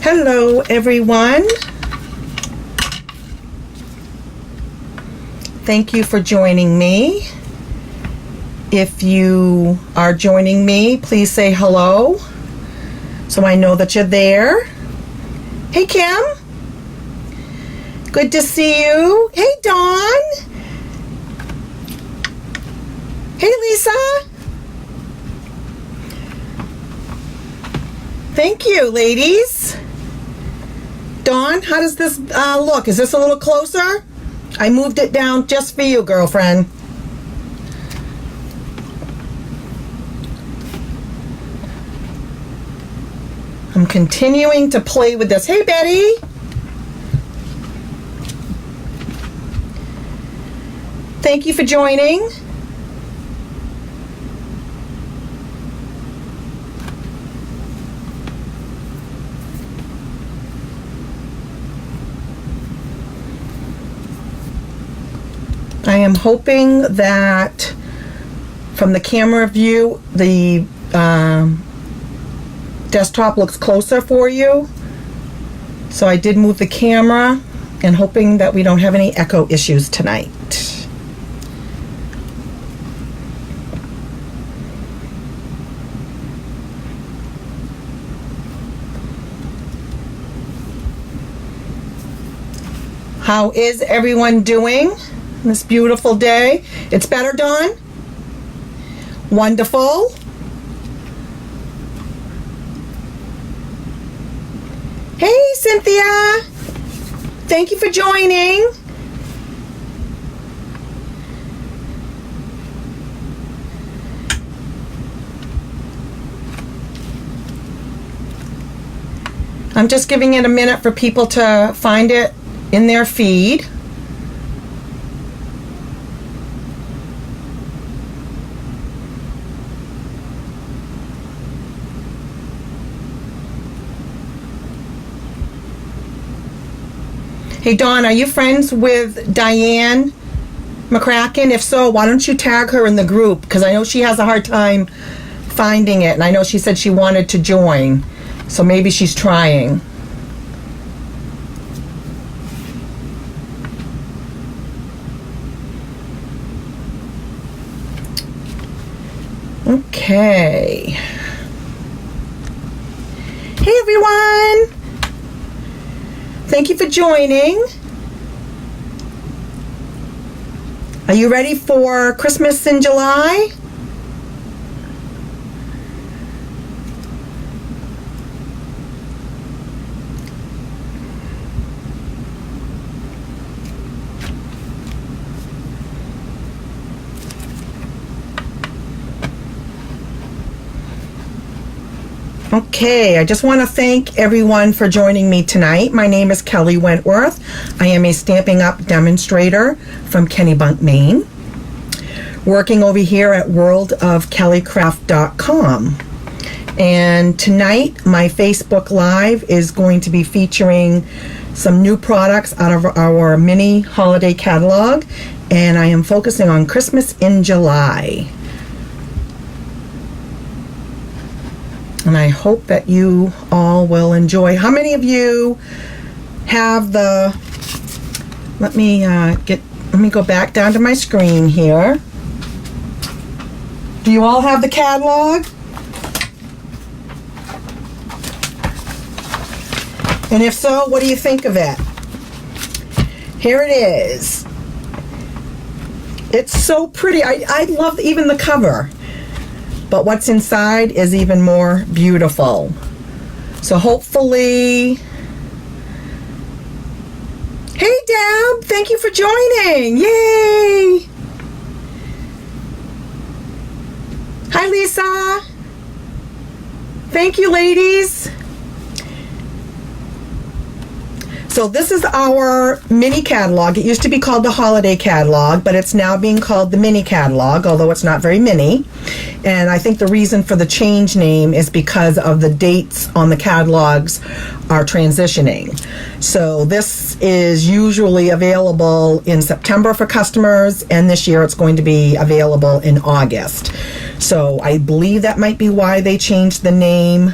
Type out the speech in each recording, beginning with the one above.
Hello, everyone. Thank you for joining me. If you are joining me, please say hello so I know that you're there. Hey, Kim. Good to see you. Hey, Dawn. Hey, Lisa. Thank you, ladies. Dawn, how does this look? Is this a little closer? I moved it down just for you, girlfriend. I'm continuing to play with this. Hey, Betty. Thank you for joining. I am hoping that from the camera view, the desktop looks closer for you. So I did move the camera and hoping that we don't have any echo issues tonight. How is everyone doing this beautiful day? It's better, Dawn? Wonderful. Hey, Cynthia. Thank you for joining. I'm just giving it a minute for people to find it in their feed. Hey, Dawn, are you friends with Diane McCracken? If so, why don't you tag her in the group? Because I know she has a hard time finding it, and I know she said she wanted to join. So maybe she's trying. Okay. Hey, everyone. Thank you for joining. Are you ready for Christmas in July? Okay, I just want to thank everyone for joining me tonight. My name is Kelly Wentworth. I am a Stampin' Up! Demonstrator from Kennebunk, Maine, working over here at worldofkellycraft.com. And tonight, my Facebook Live is going to be featuring some new products out of our mini holiday catalog, and I am focusing on Christmas in July. And I hope that you all will enjoy. How many of you have the, let me go back down to my screen here. Do you all have the catalog? And if so, what do you think of it? Here it is. It's so pretty. I love even the cover. But what's inside is even more beautiful. So hopefully... Hey, Deb! Thank you for joining! Yay! Hi, Lisa! Thank you, ladies! So this is our mini catalog. It used to be called the holiday catalog, but it's now being called the mini catalog, although it's not very mini. And I think the reason for the change name is because of the dates on the catalogs are transitioning. So this is usually available in September for customers, and this year it's going to be available in August. So I believe that might be why they changed the name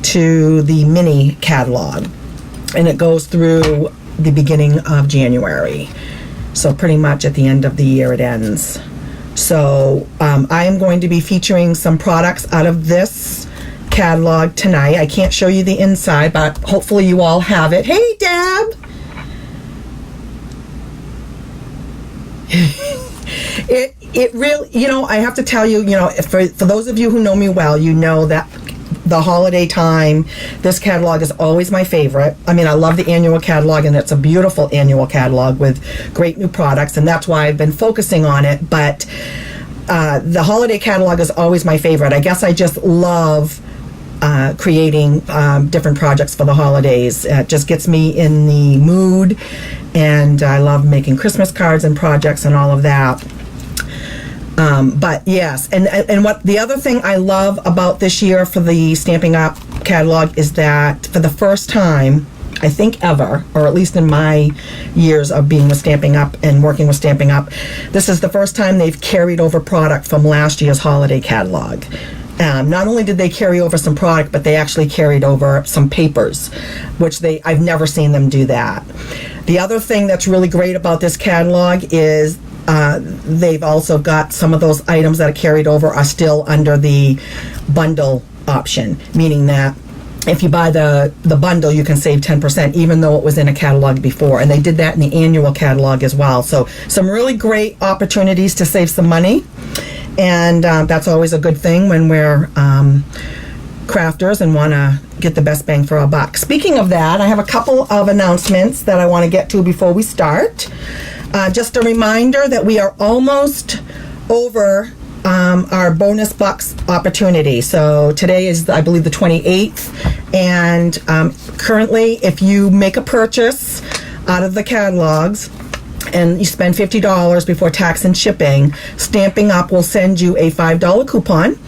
to the mini catalog, and it goes through the beginning of January. So pretty much at the end of the year it ends. So I am going to be featuring some products out of this catalog tonight. I can't show you the inside, but hopefully you all have it. Hey, Deb! It really, you know, I have to tell you, you know, for those of you who know me well, you know that the holiday time, this catalog is always my favorite. I mean, I love the annual catalog, and it's a beautiful annual catalog with great new products, and that's why I've been focusing on it. But the holiday catalog is always my favorite. I guess I just love creating different projects for the holidays. It just gets me in the mood, and I love making Christmas cards and projects and all of that. But yes, and what the other thing I love about this year for the Stampin' Up! Catalog is that for the first time, I think ever, or at least in my years of being with Stampin' Up! And working with Stampin' Up!, this is the first time they've carried over product from last year's holiday catalog. Not only did they carry over some product, but they actually carried over some papers, which I've never seen them do that. The other thing that's really great about this catalog is they've also got some of those items that are carried over are still under the bundle option, meaning that if you buy the bundle, you can save 10%, even though it was in a catalog before. And they did that in the annual catalog as well. So some really great opportunities to save some money. And that's always a good thing when we're crafters and want to get the best bang for our buck. Speaking of that, I have a couple of announcements that I want to get to before we start. Just a reminder that we are almost over our bonus bucks opportunity. So today is, I believe, the 28th. And currently, if you make a purchase out of the catalogs and you spend $50 before tax and shipping, Stampin' Up! Will send you a $5 coupon,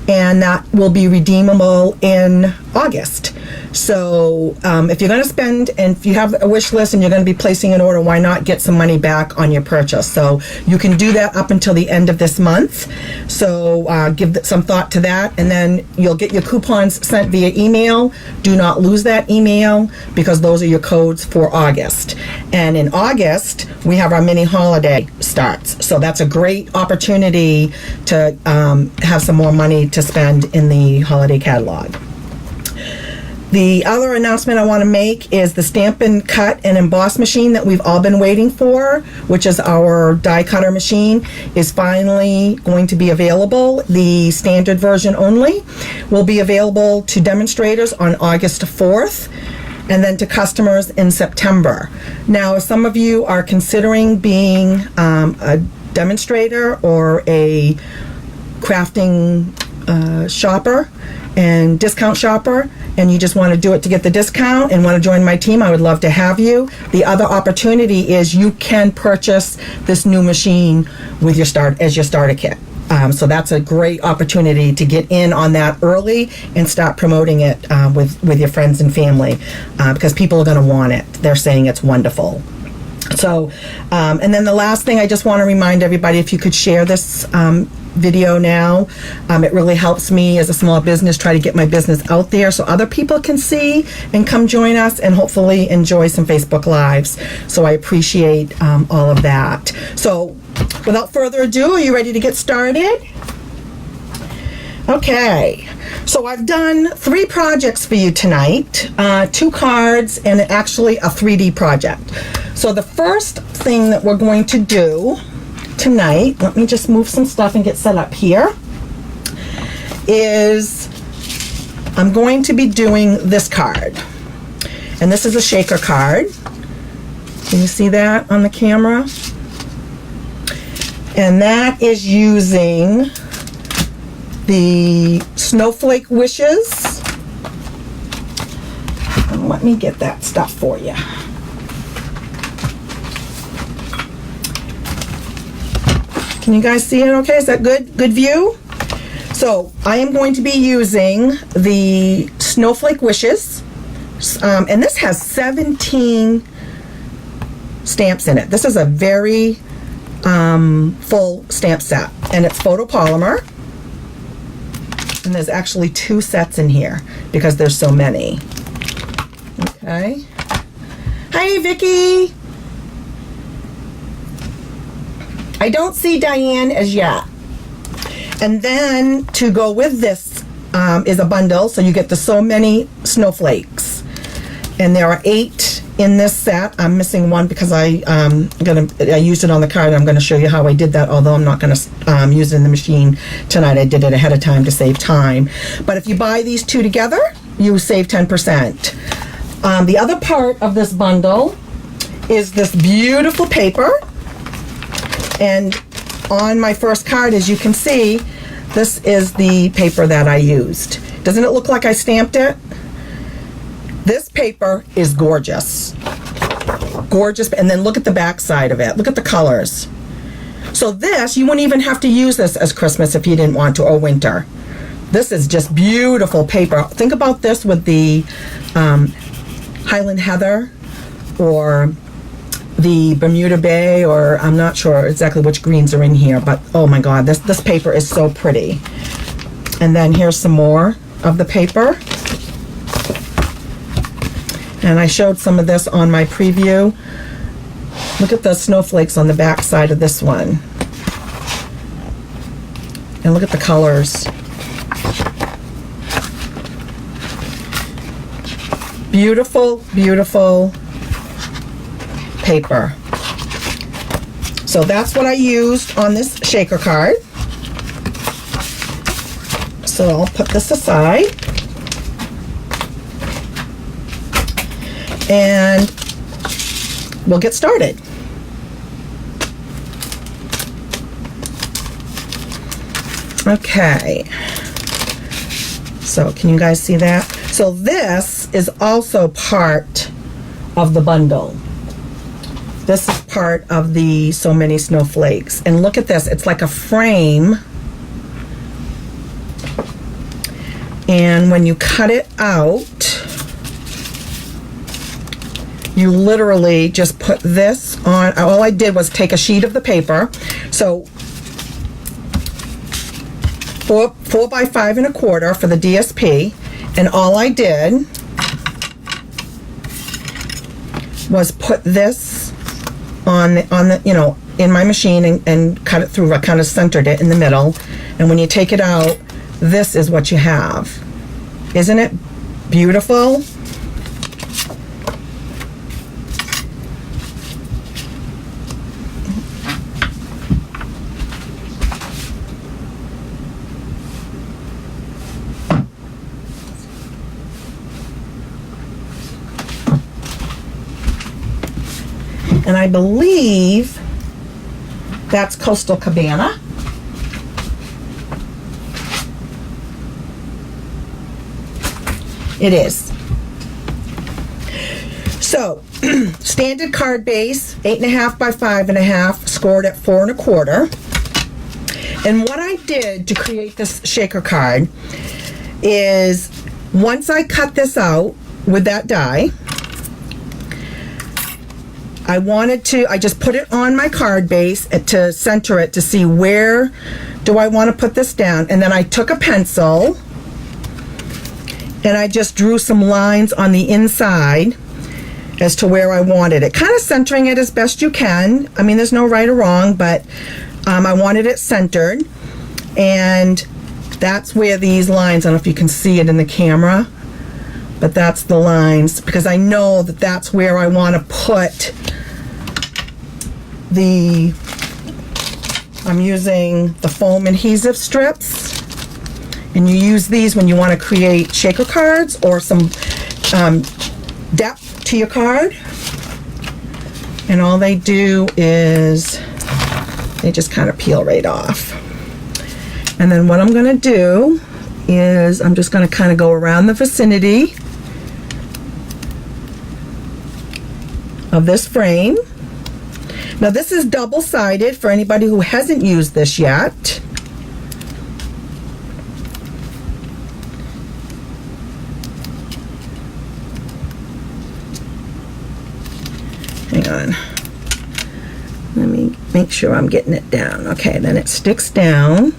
and that will be redeemable in August. So if you're going to spend, and if you have a wish list and you're going to be placing an order, why not get some money back on your purchase? So you can do that up until the end of this month. So give some thought to that, and then you'll get your coupons sent via email. Do not lose that email, because those are your codes for August. And in August, we have our mini holiday starts. So that's a great opportunity to have some more money to spend in the holiday catalog. The other announcement I want to make is the Stampin' Cut and Emboss machine that we've all been waiting for, which is our die cutter machine, is finally going to be available. The standard version only will be available to demonstrators on August 4th, and then to customers in September. Now, if some of you are considering being a demonstrator or a crafting shopper and discount shopper, and you just want to do it to get the discount and want to join my team, I would love to have you. The other opportunity is you can purchase this new machine with your starter kit. So that's a great opportunity to get in on that early and start promoting it with your friends and family, because people are going to want it. They're saying it's wonderful. So, and then the last thing I just want to remind everybody, if you could share this video now, it really helps me as a small business try to get my business out there so other people can see and come join us and hopefully enjoy some Facebook Lives. So I appreciate all of that. So without further ado, are you ready to get started? Okay, so I've done 3 projects for you tonight, 2 cards and actually a 3D project. So the first thing that we're going to do tonight, let me just move some stuff and get set up here, is I'm going to be doing this card. And this is a shaker card. Can you see that on the camera? And that is using the Snowflake Wishes. And let me get that stuff for you. Can you guys see it okay? Is that good? Good view? So I am going to be using the Snowflake Wishes. And this has 17 stamps in it. This is a very full stamp set. And it's photopolymer. And there's actually 2 sets in here because there's so many. Okay. Hi, Vicki. I don't see Diane as yet. And then to go with this is a bundle, so you get the So Many Snowflakes. And there are 8 in this set. I'm missing one because I used it on the card. I'm going to show you how I did that, although I'm not going to use it in the machine tonight. I did it ahead of time to save time. But if you buy these 2 together, you save 10%. The other part of this bundle is this beautiful paper. And on my first card, as you can see, this is the paper that I used. Doesn't it look like I stamped it? This paper is gorgeous. Gorgeous. And then look at the back side of it. Look at the colors. So this, you wouldn't even have to use this as Christmas if you didn't want to, or winter. This is just beautiful paper. Think about this with the Highland Heather or the Bermuda Bay, or I'm not sure exactly which greens are in here, but oh my God, this paper is so pretty. And then here's some more of the paper. And I showed some of this on my preview. Look at the snowflakes on the back side of this one. And look at the colors. Beautiful, beautiful paper. So that's what I used on this shaker card. So I'll put this aside. And we'll get started. Okay. So can you guys see that? So this is also part of the bundle. This is part of the So Many Snowflakes. And look at this. It's like a frame. And when you cut it out, you literally just put this on. All I did was take a sheet of the paper. So 4 by 5 1/4 for the DSP. And all I did was put this on the you know, in my machine and cut it through. I kind of centered it in the middle. And when you take it out, this is what you have. Isn't it beautiful? And I believe that's Coastal Cabana. It is. So, standard card base, 8.5 by 5.5, scored at 4 1/4. And what I did to create this shaker card is, once I cut this out with that die, I just put it on my card base to center it to see where do I want to put this down. And then I took a pencil and I just drew some lines on the inside as to where I wanted it. Kind of centering it as best you can. I mean, there's no right or wrong, but I wanted it centered. And that's where these lines, I don't know if you can see it in the camera, but that's the lines, because I know that that's where I want to put I'm using the foam adhesive strips, and you use these when you want to create shaker cards or some depth to your card. And all they do is they just kind of peel right off. And then what I'm going to do is I'm just going to kind of go around the vicinity of this frame. Now this is double-sided for anybody who hasn't used this yet. Hang on. Let me make sure I'm getting it down. Okay, then it sticks down.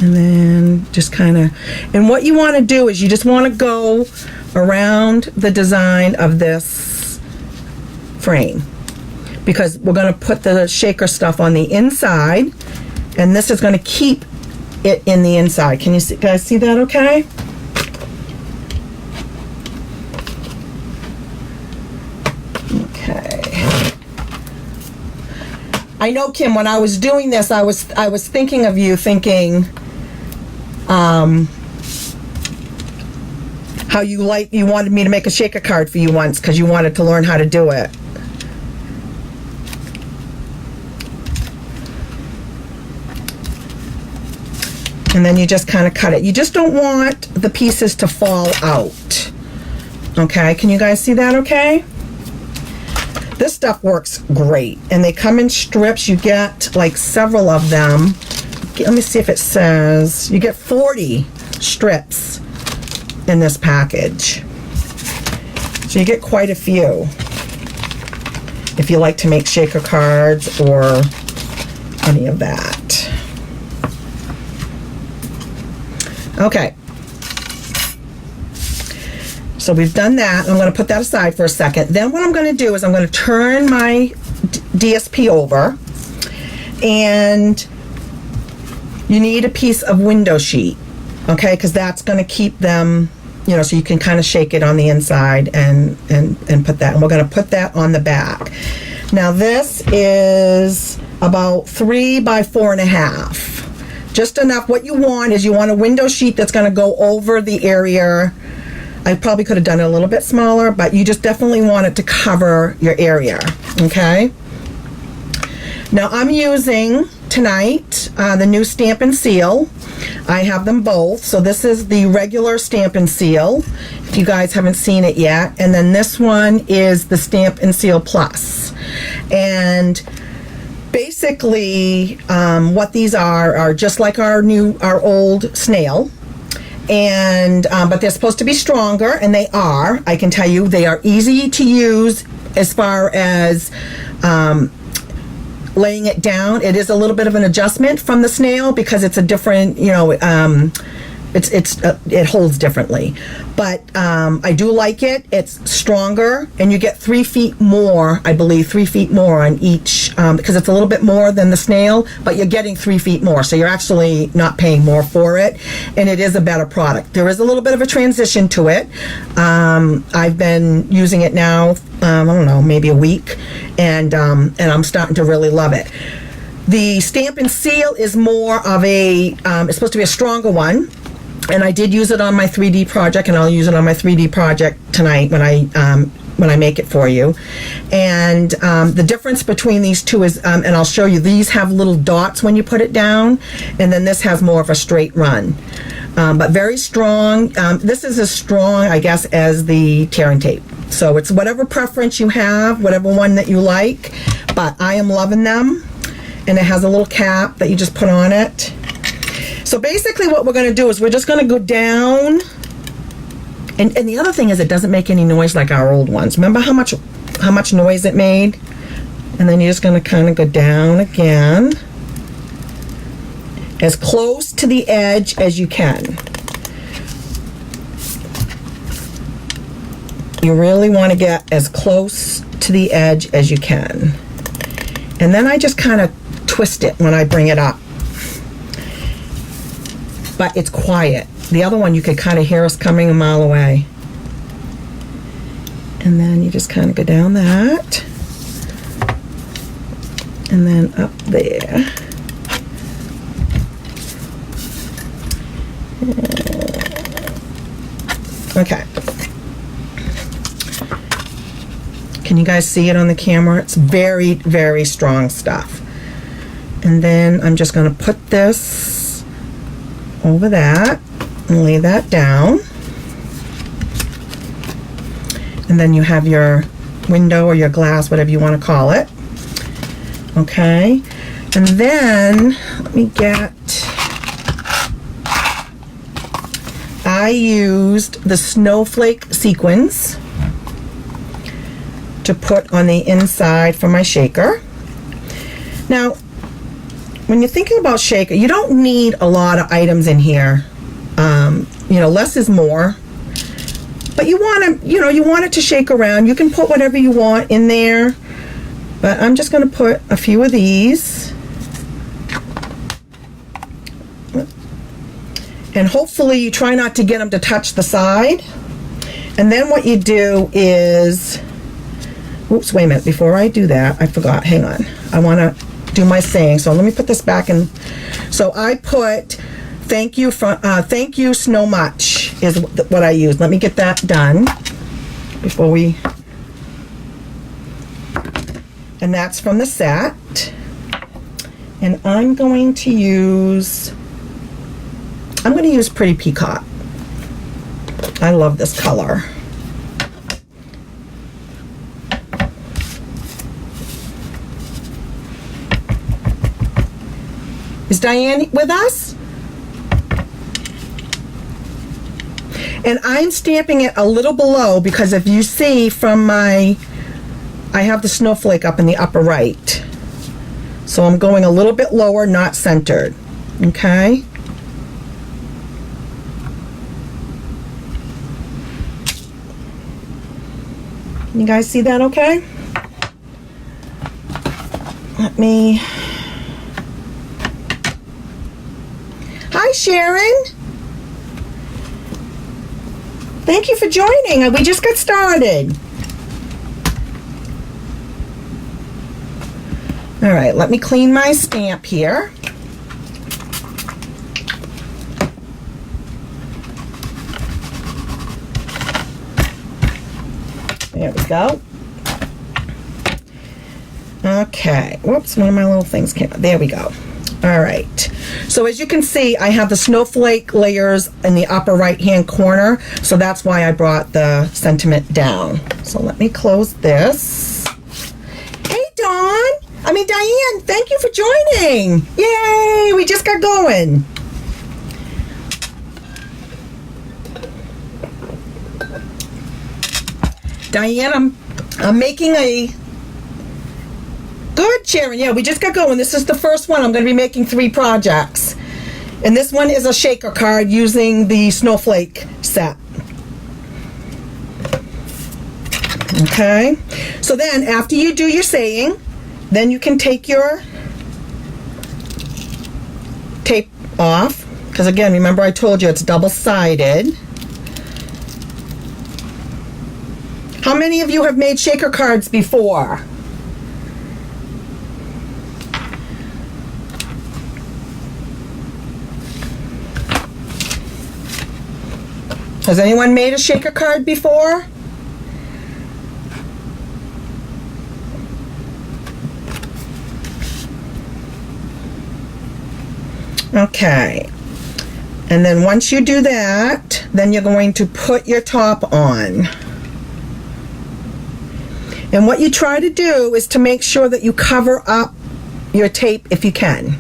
And then just kind of, and what you want to do is you just want to go around the design of this frame, because we're going to put the shaker stuff on the inside, and this is going to keep it in the inside. Can you guys see that okay? Okay. I know, Kim, when I was doing this, I was thinking of you, thinking how you wanted me to make a shaker card for you once because you wanted to learn how to do it. And then you just kind of cut it. You just don't want the pieces to fall out. Okay, can you guys see that okay? This stuff works great. And they come in strips. You get like several of them. Let me see if it says. You get 40 strips in this package. So you get quite a few if you like to make shaker cards or any of that. Okay, so we've done that. I'm going to put that aside for a second. Then what I'm going to do is I'm going to turn my DSP over, and you need a piece of window sheet, okay, because that's going to keep them, you know, so you can kind of shake it on the inside and put that, and we're going to put that on the back. Now this is about 3 by 4.5. Just enough. What you want is you want a window sheet that's going to go over the area. I probably could have done it a little bit smaller, but you just definitely want it to cover your area, okay? Now I'm using tonight the new Stamp and Seal. I have them both. So this is the regular Stamp and Seal, if you guys haven't seen it yet. And then this one is the Stamp and Seal Plus. And basically, what these are just like our old snail, and but they're supposed to be stronger, and they are. I can tell you, they are easy to use as far as laying it down. It is a little bit of an adjustment from the snail because it's a different, you know, it holds differently, but I do like it. It's stronger, and you get 3 feet more, I believe, 3 feet more on each, because it's a little bit more than the snail, but you're getting 3 feet more, so you're actually not paying more for it, and it is a better product. There is a little bit of a transition to it. I've been using it now, I don't know, maybe a week, and I'm starting to really love it. The Stamp and Seal is more of a, it's supposed to be a stronger one. And I did use it on my 3D project, and I'll use it on my 3D project tonight when I make it for you. And the difference between these two is, and I'll show you, these have little dots when you put it down, and then this has more of a straight run. But very strong. This is as strong, I guess, as the tear and tape. So it's whatever preference you have, whatever one that you like. But I am loving them. And it has a little cap that you just put on it. So basically what we're going to do is we're just going to go down, and the other thing is it doesn't make any noise like our old ones. Remember how much noise it made? And then you're just going to kind of go down again, as close to the edge as you can. You really want to get as close to the edge as you can. And then I just kind of twist it when I bring it up. But it's quiet. The other one you could kind of hear us coming a mile away. And then you just kind of go down that. And then up there. Okay. Can you guys see it on the camera? It's very, very strong stuff. And then I'm just going to put this over that and lay that down, and then you have your window or your glass, whatever you want to call it. Okay, and then let me get, I used the snowflake sequins to put on the inside for my shaker. Now when you're thinking about shaker, you don't need a lot of items in here. You know, less is more. But you want to, you know, you want it to shake around. You can put whatever you want in there. But I'm just going to put a few of these. And hopefully you try not to get them to touch the side. And then what you do is, oops, wait a minute. Before I do that, I forgot. Hang on. I want to do my saying. So let me put this back in. So I put thank you so much is what I use. Let me get that done before we, and that's from the set. And I'm going to use Pretty Peacock. I love this color. Is Diane with us? And I'm stamping it a little below because if you see from I have the snowflake up in the upper right. So I'm going a little bit lower, not centered. Okay? You guys see that okay? Let me... Hi, Sharon. Thank you for joining. We just got started. All right, let me clean my stamp here. There we go. Okay. Whoops, one of my little things came out. There we go. All right. So as you can see, I have the snowflake layers in the upper right-hand corner. So that's why I brought the sentiment down. So let me close this. Hey, Diane, thank you for joining. Yay, we just got going. Diane, I'm making a... Good, Sharon. Yeah, we just got going. This is the first one. I'm going to be making 3 projects. And this one is a shaker card using the snowflake set. Okay. So then after you do your saying, then you can take your tape off. Because again, remember I told you it's double-sided. How many of you have made shaker cards before? Has anyone made a shaker card before? Okay. And then once you do that, then you're going to put your top on. And what you try to do is to make sure that you cover up your tape if you can.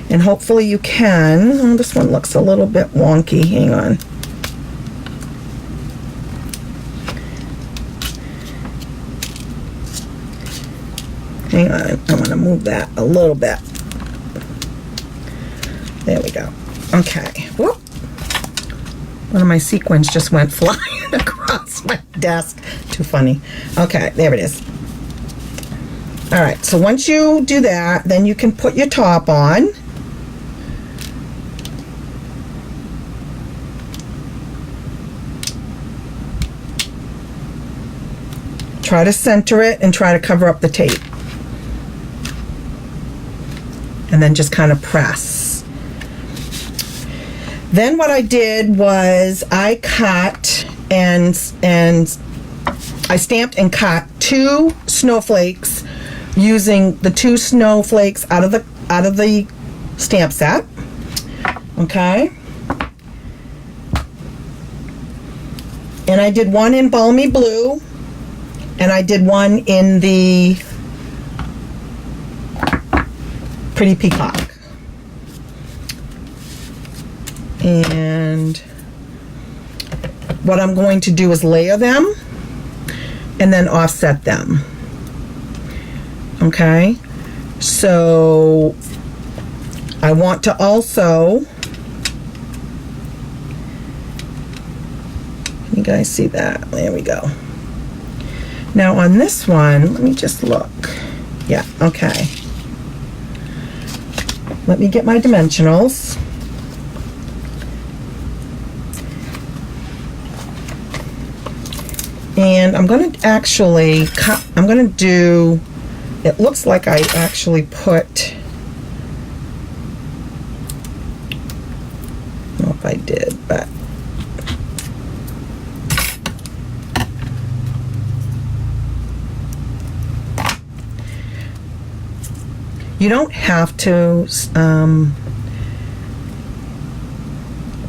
And hopefully you can. Oh, this one looks a little bit wonky. Hang on. Hang on, I'm going to move that a little bit. There we go. Okay. Whoop. One of my sequins just went flying across my desk. Too funny. Okay, there it is. All right, so once you do that, then you can put your top on. Try to center it and try to cover up the tape. And then just kind of press. Then what I did was I cut and I stamped and cut 2 snowflakes using the 2 snowflakes out of the stamp set. Okay. And I did one in Balmy Blue and I did one in the Pretty Peacock. And what I'm going to do is layer them and then offset them. Okay, so I want to also, you guys see that? There we go. Now on this one, let me just look. Yeah, okay. Let me get my dimensionals. And I'm going to actually cut, I'm going to do, it looks like I actually put, I don't know if I did, but you don't have to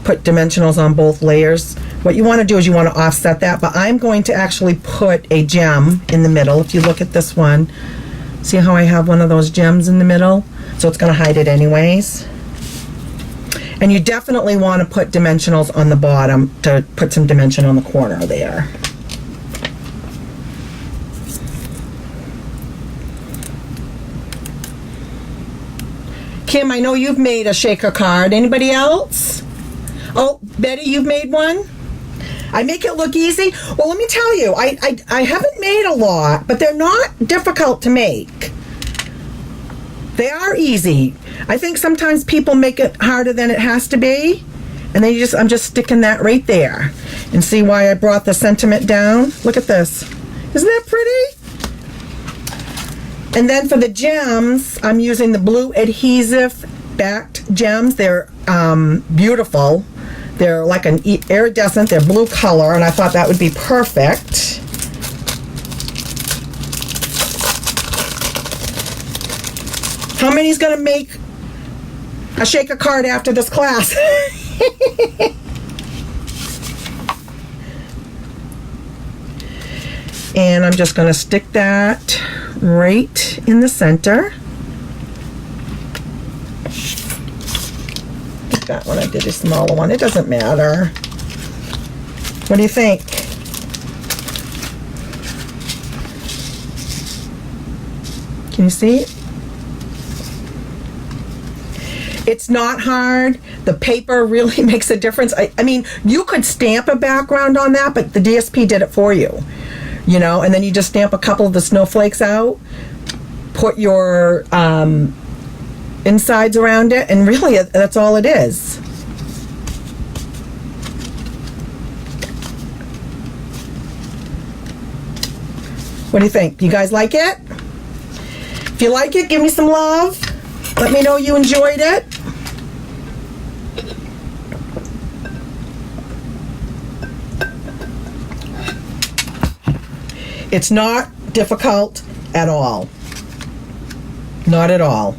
put dimensionals on both layers. What you want to do is you want to offset that, but I'm going to actually put a gem in the middle. If you look at this one, see how I have one of those gems in the middle? So it's going to hide it anyways. And you definitely want to put dimensionals on the bottom to put some dimension on the corner there. Kim, I know you've made a shaker card. Anybody else? Oh, Betty, you've made one? I make it look easy. Well, let me tell you, I haven't made a lot, but they're not difficult to make. They are easy. I think sometimes people make it harder than it has to be, and then I'm just sticking that right there. And see why I brought the sentiment down? Look at this. Isn't that pretty? And then for the gems, I'm using the blue adhesive backed gems. They're beautiful. They're like an iridescent, they're blue color, and I thought that would be perfect. How many's gonna make a shaker card after this class? And I'm just gonna stick that right in the center. That one I did a smaller one. It doesn't matter. What do you think? Can you see it? It's not hard. The paper really makes a difference. I mean, you could stamp a background on that, but the DSP did it for you. You know, and then you just stamp a couple of the snowflakes out, put your insides around it, and really that's all it is. What do you think? You guys like it? If you like it, give me some love. Let me know you enjoyed it. It's not difficult at all. Not at all.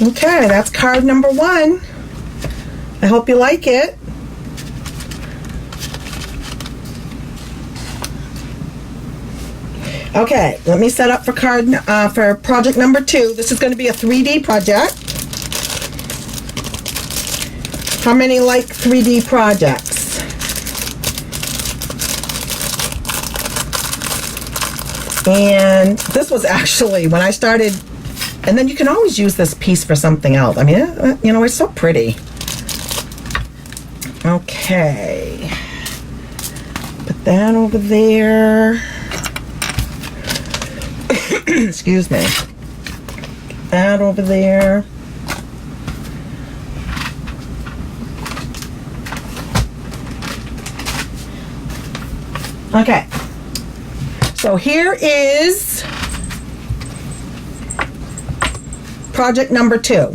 Okay, that's card number 1. I hope you like it. Okay, let me set up for for project number 2. This is going to be a 3D project. How many like 3D projects? And this was actually when I started. And then you can always use this piece for something else. I mean, you know, it's so pretty. Okay. Put that over there. Excuse me. That over there. Okay. So here is project number 2.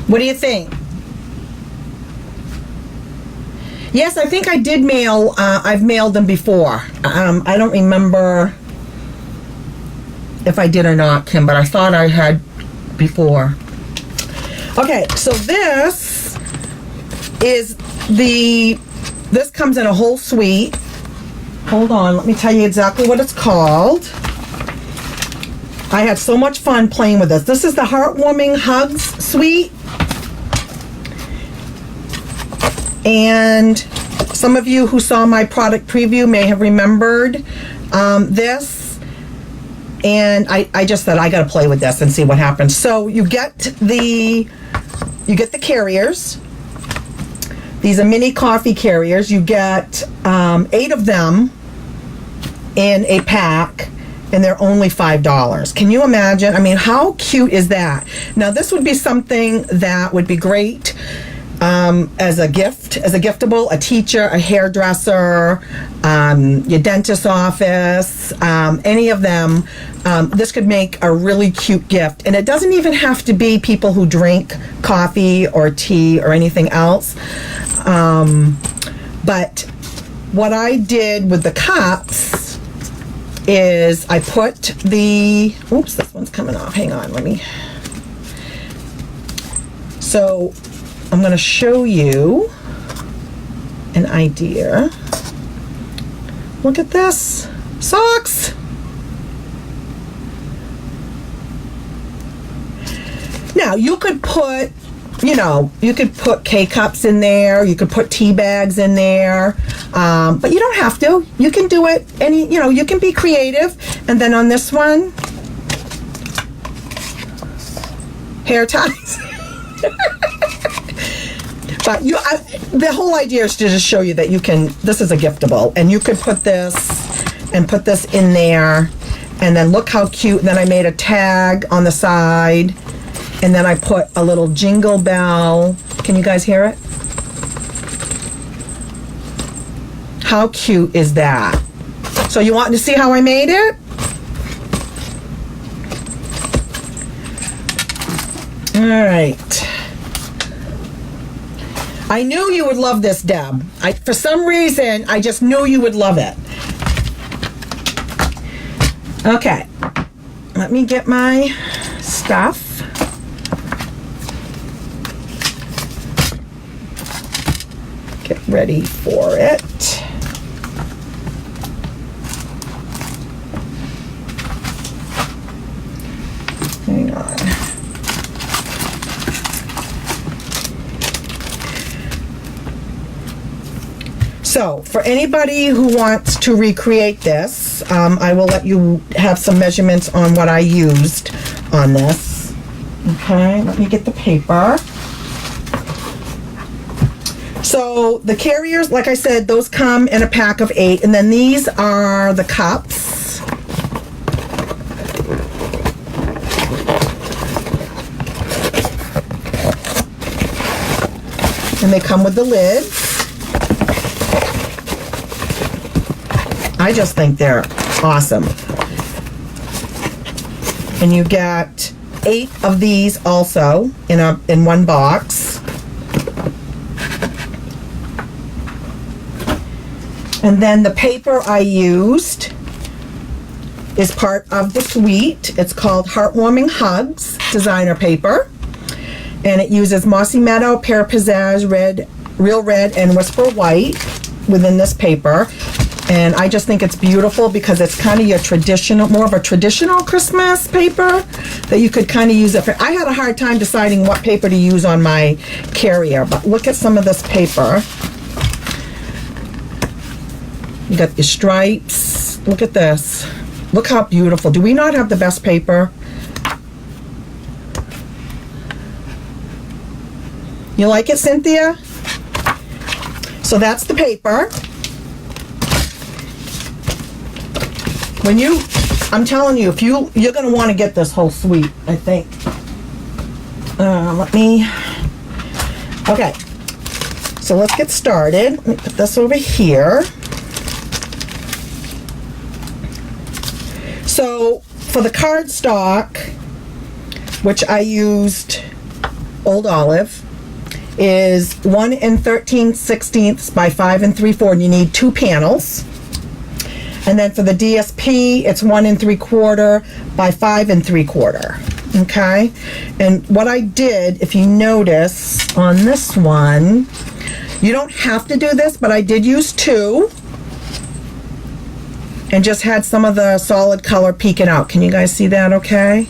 What do you think? Yes, I think I did mail, I've mailed them before. I don't remember if I did or not, Kim, but I thought I had before. Okay, so this is this comes in a whole suite. Hold on, let me tell you exactly what it's called. I had so much fun playing with this. This is the Heartwarming Hugs Suite. And some of you who saw my product preview may have remembered this. And I just said, I got to play with this and see what happens. So you get the carriers. These are mini coffee carriers. You get 8 of them in a pack, and they're only $5. Can you imagine? I mean, how cute is that? Now, this would be something that would be great as a gift, as a giftable, a teacher, a hairdresser, your dentist's office, any of them. This could make a really cute gift. And it doesn't even have to be people who drink coffee or tea or anything else. But what I did with the cups is I put the, oops, this one's coming off. Hang on, let me. So I'm going to show you an idea. Look at this. Socks. Now, you could put, you could put K-cups in there. You could put tea bags in there. But you don't have to. You can do it you can be creative. And then on this one, hair ties. But the whole idea is to just show you that you can, this is a giftable, and you could put this and put this in there, and then look how cute. And then I made a tag on the side, and then I put a little jingle bell. Can you guys hear it? How cute is that? So you want to see how I made it? All right. I knew you would love this, Deb. For some reason, I just knew you would love it. Okay. Let me get my stuff. Get ready for it. Hang on. So, for anybody who wants to recreate this, I will let you have some measurements on what I used on this. Okay, let me get the paper. So, the carriers, like I said, those come in a pack of 8, and then these are the cups. And they come with the lids. I just think they're awesome. And you get 8 of these also in one box. And then the paper I used is part of the suite. It's called Heartwarming Hugs designer paper. And it uses Mossy Meadow, Pear Pizzazz, Red, Real Red, and Whisper White within this paper. And I just think it's beautiful because it's kind of your traditional, more of a traditional Christmas paper that you could kind of use it for. I had a hard time deciding what paper to use on my carrier, but look at some of this paper. You got your stripes. Look at this. Look how beautiful. Do we not have the best paper? You like it, Cynthia? So that's the paper. I'm telling you, you're going to want to get this whole suite, I think. Okay. So let's get started. Let me put this over here. So for the cardstock, which I used Old Olive, is 1 13/16 by 5 3/4, and you need 2 panels. And then for the DSP, it's 1 3/4 by 5 3/4. Okay? And what I did, if you notice on this one, you don't have to do this, but I did use 2. and just had some of the solid color peeking out. Can you guys see that okay?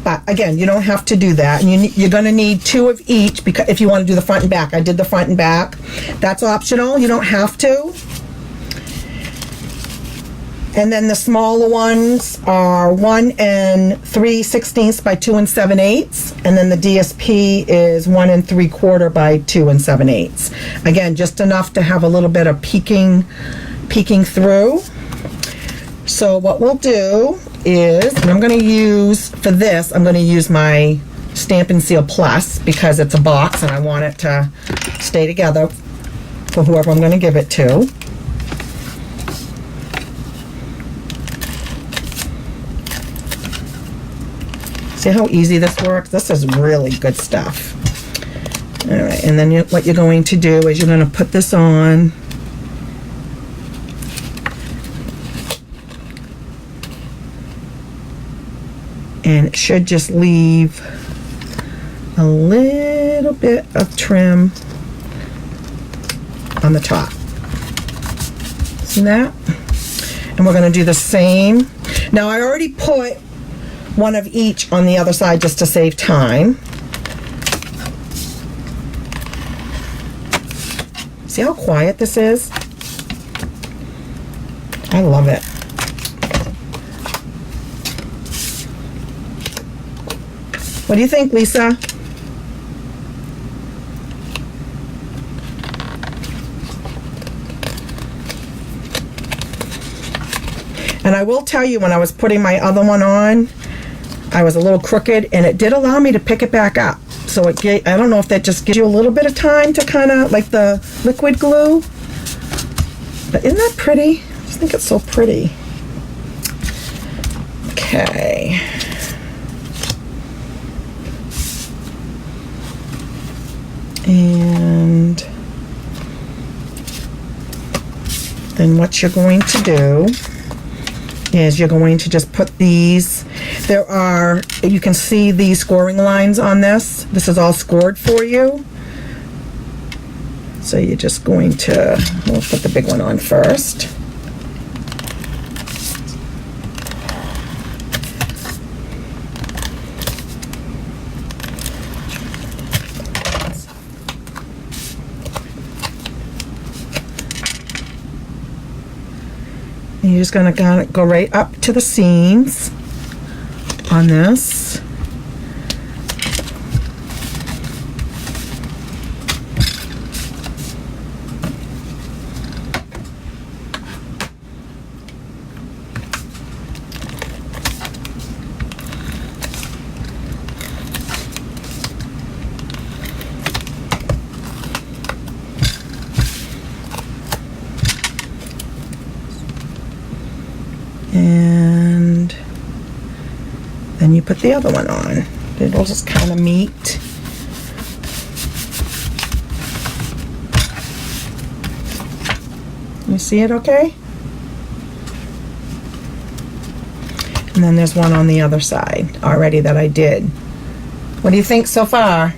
But again, you don't have to do that. And you're going to need 2 of each because if you want to do the front and back. I did the front and back. That's optional. You don't have to. And then the smaller ones are 1 3/16 by 2 7/8. And then the DSP is 1 3/4 by 2 7/8. Again, just enough to have a little bit of peeking through. So what we'll do is, and I'm going to use, for this, I'm going to use my Stampin' Seal Plus because it's a box and I want it to stay together for whoever I'm going to give it to. See how easy this works? This is really good stuff. All right, and then what you're going to do is you're going to put this on. And it should just leave a little bit of trim on the top. See that? And we're going to do the same. Now I already put 1 of each on the other side just to save time. See how quiet this is? I love it. What do you think, Lisa? And I will tell you, when I was putting my other one on, I was a little crooked, and it did allow me to pick it back up. So it gave, I don't know if that just gives you a little bit of time to kind of, like the liquid glue. But isn't that pretty? I just think it's so pretty. Okay. And then what you're going to do is you're going to just put these, there are, you can see these scoring lines on this. This is all scored for you. So you're just going to, we'll put the big one on first. And you're just going to go right up to the seams on this. And then you put the other one on. It'll just kind of meet. You see it okay? And then there's one on the other side already that I did. What do you think so far?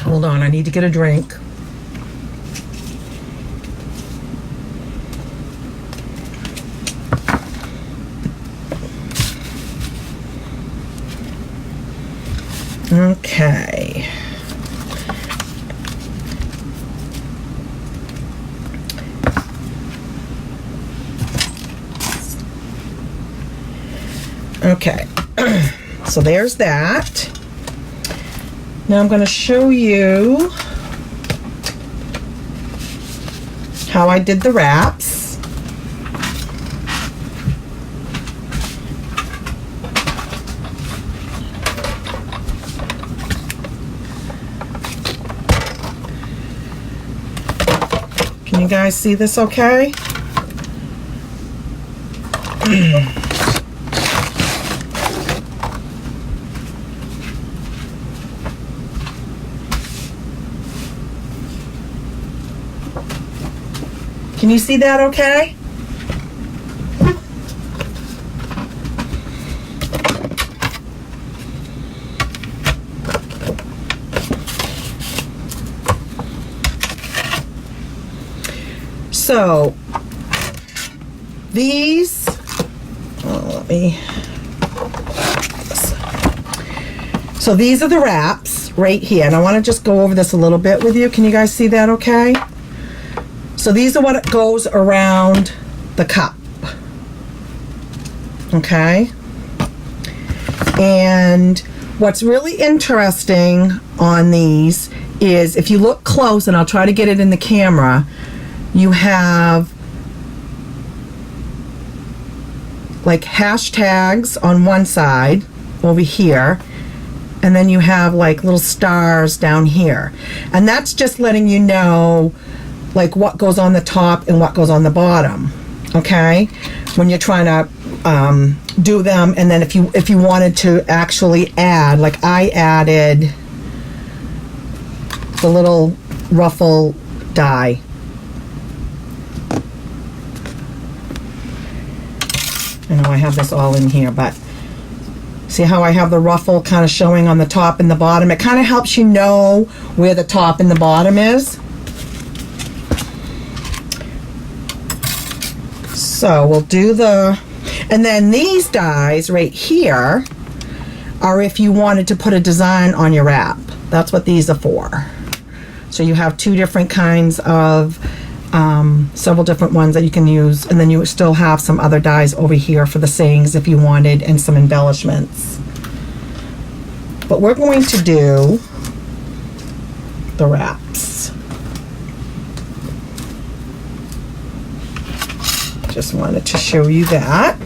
Hold on, I need to get a drink. Okay. Okay. So there's that. Now I'm going to show you how I did the wraps. Can you guys see this okay? Can you see that okay? So these, so these are the wraps right here, and I want to just go over this a little bit with you. Can you guys see that okay? So these are what goes around the cup, okay? And what's really interesting on these is if you look close, and I'll try to get it in the camera, you have like hashtags on one side over here, and then you have like little stars down here, and that's just letting you know like what goes on the top and what goes on the bottom, okay, when you're trying to do them. And then if you wanted to actually add, like I added the little ruffle die. I know I have this all in here, but see how I have the ruffle kind of showing on the top and the bottom? It kind of helps you know where the top and the bottom is. So we'll do and then these dies right here are if you wanted to put a design on your wrap. That's what these are for. So you have two different kinds of, several different ones that you can use, and then you still have some other dies over here for the sayings if you wanted, and some embellishments. But we're going to do the wraps. Just wanted to show you that.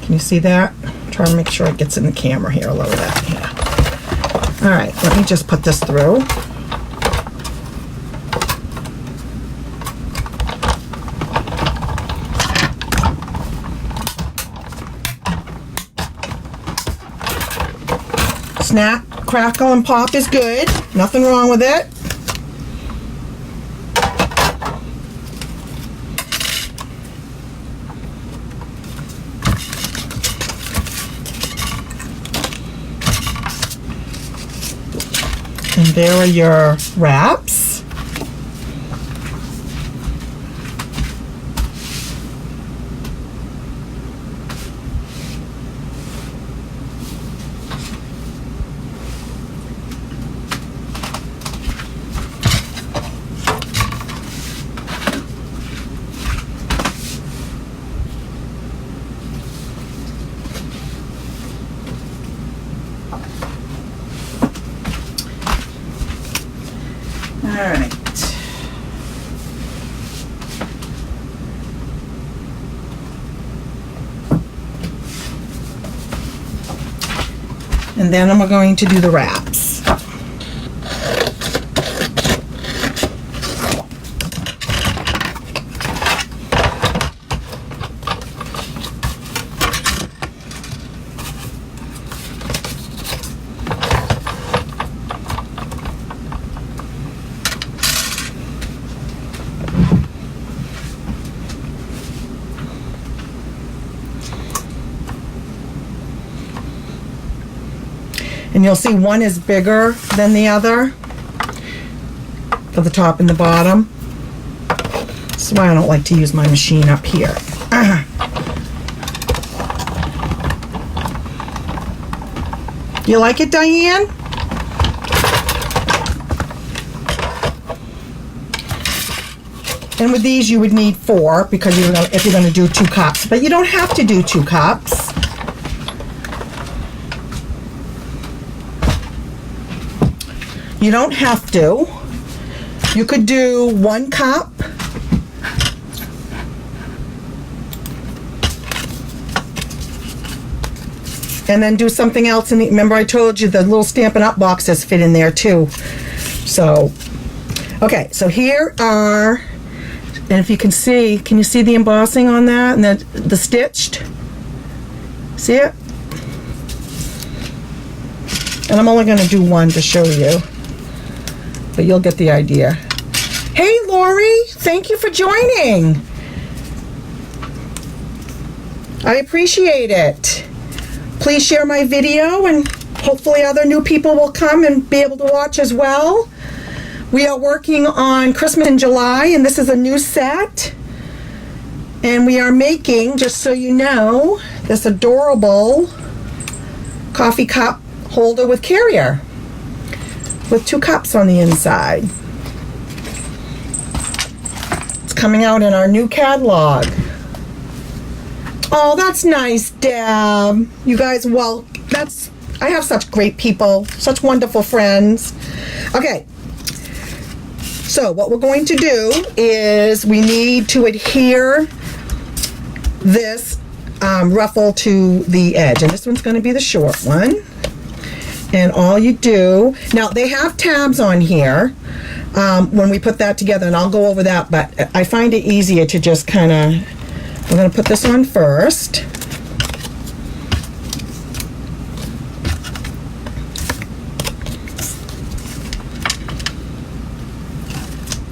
Can you see that? I'm trying to make sure it gets in the camera here. Lower that. Yeah. All right, let me just put this through. Snap, crackle, and pop is good. Nothing wrong with it. And there are your wraps. All right. And then I'm going to do the wraps. And you'll see one is bigger than the other for the top and the bottom. That's why I don't like to use my machine up here. You like it, Diane? And with these you would need 4 because if you're going to do 2 cups. But you don't have to do 2 cups. You don't have to. You could do 1 cup. And then do something else. Remember I told you the little Stampin' Up! Boxes fit in there too. So, okay, so here are, and if you can you see the embossing on that and the stitched? See it? And I'm only going to do 1 to show you. But you'll get the idea. Hey, Lori, thank you for joining. I appreciate it. Please share my video, and hopefully other new people will come and be able to watch as well. We are working on Christmas in July, and this is a new set. And we are making, just so you know, this adorable coffee cup holder with carrier with 2 cups on the inside. It's coming out in our new catalog. Oh, that's nice, Deb. You guys, well, I have such great people, such wonderful friends. Okay, so what we're going to do is we need to adhere this ruffle to the edge, and this one's going to be the short one. And all you do, now they have tabs on here when we put that together, and I'll go over that, but I find it easier to just kind of, we're going to put this on first.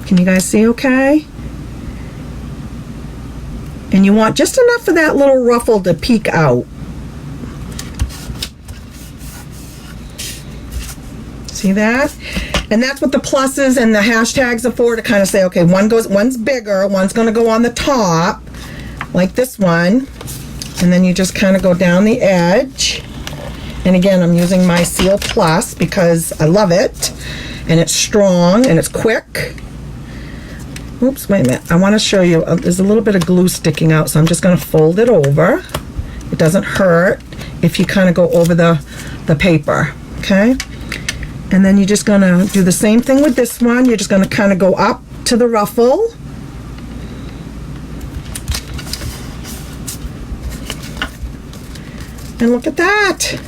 Can you guys see okay? And you want just enough for that little ruffle to peek out. See that? And that's what the pluses and the hashtags are for, to kind of say, okay, one's bigger, one's going to go on the top, like this one. And then you just kind of go down the edge. And again, I'm using my Seal Plus because I love it. And it's strong and it's quick. Oops, wait a minute. I want to show you, there's a little bit of glue sticking out, so I'm just going to fold it over. It doesn't hurt if you kind of go over the paper, okay? And then you're just going to do the same thing with this one. You're just going to kind of go up to the ruffle. And look at that.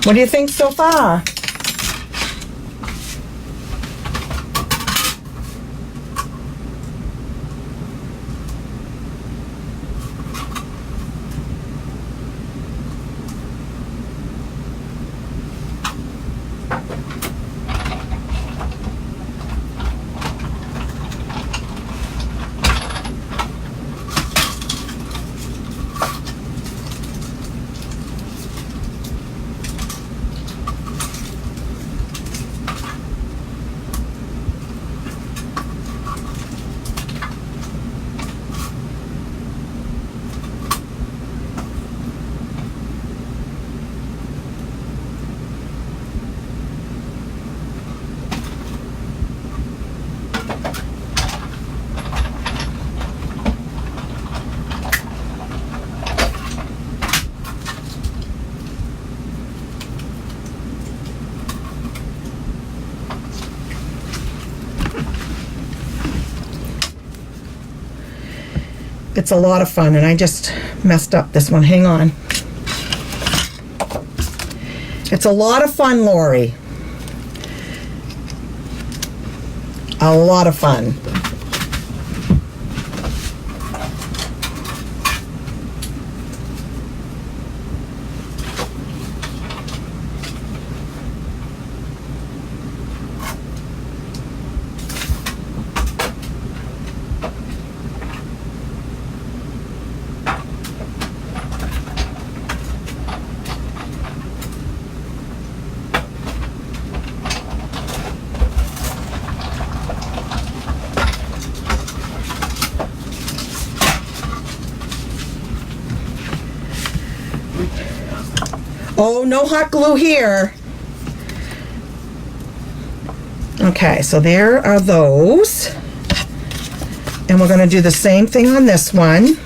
What do you think so far? It's a lot of fun, and I just messed up this one. Hang on. It's a lot of fun, Lori. A lot of fun. Oh, no hot glue here. Okay, so there are those. And we're going to do the same thing on this one.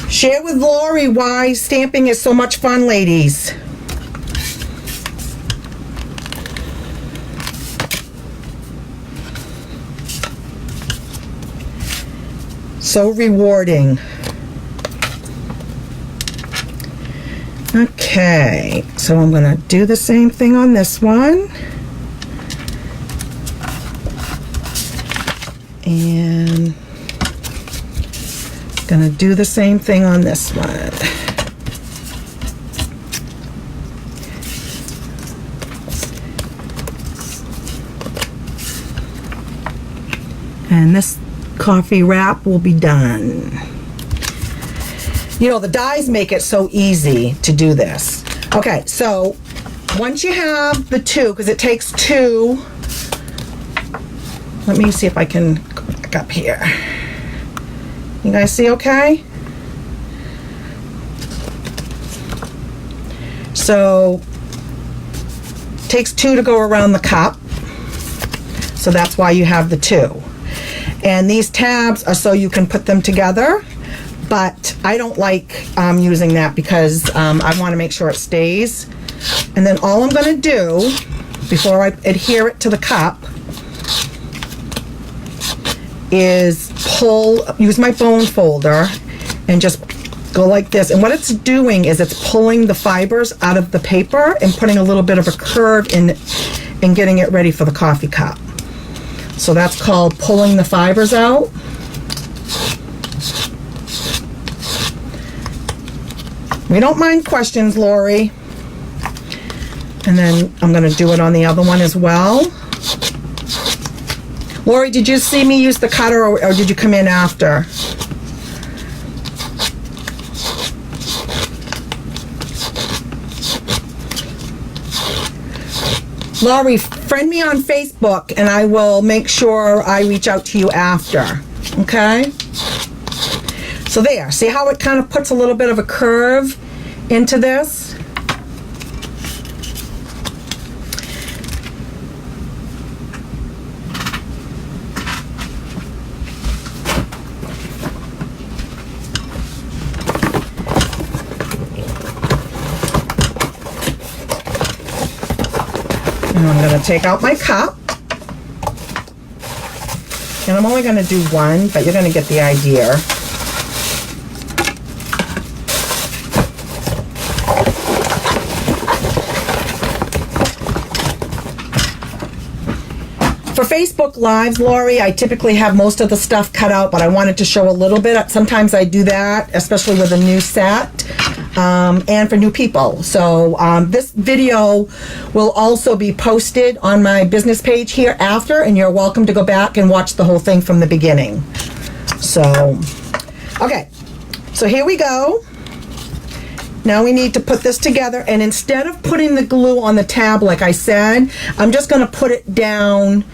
Share with Lori why stamping is so much fun, ladies. So rewarding. Okay, so I'm going to do the same thing on this one. And Gonna do the same thing on this one. And this coffee wrap will be done. You know, the dies make it so easy to do this. Okay, so once you have the two, because it takes two, let me see if I can go back up here. You guys see okay? So, takes two to go around the cup. So that's why you have the two. And these tabs are so you can put them together, but I don't like using that because I want to make sure it stays. And then all I'm going to do, before I adhere it to the cup, is use my bone folder and just go like this. And what it's doing is it's pulling the fibers out of the paper and putting a little bit of a curve in and getting it ready for the coffee cup. So that's called pulling the fibers out. We don't mind questions, Lori. And then I'm going to do it on the other one as well. Lori, did you see me use the cutter or did you come in after? Laurie, friend me on Facebook and I will make sure I reach out to you after, okay? So there, see how it kind of puts a little bit of a curve into this? And I'm going to take out my cup. And I'm only going to do one, but you're going to get the idea. For Facebook Lives, Lori, I typically have most of the stuff cut out, but I wanted to show a little bit. Sometimes I do that, especially with a new set. And for new people. So this video will also be posted on my business page here after, and you're welcome to go back and watch the whole thing from the beginning. So, okay, so here we go. Now we need to put this together, and instead of putting the glue on the tab like I said, I'm just going to put it down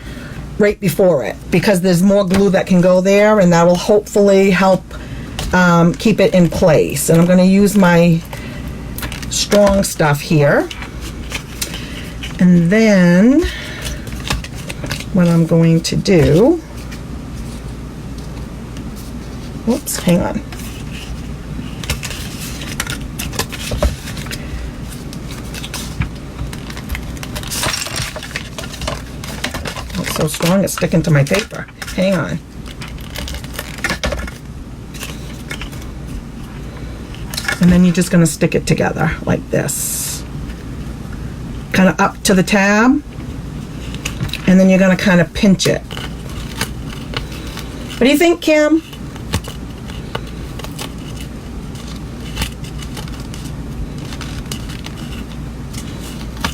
right before it because there's more glue that can go there, and that will hopefully help keep it in place. And I'm going to use my strong stuff here. And then what I'm going to do, whoops, hang on. It's so strong it's sticking to my paper. Hang on. And then you're just going to stick it together like this. Kind of up to the tab. And then you're going to kind of pinch it. What do you think, Kim?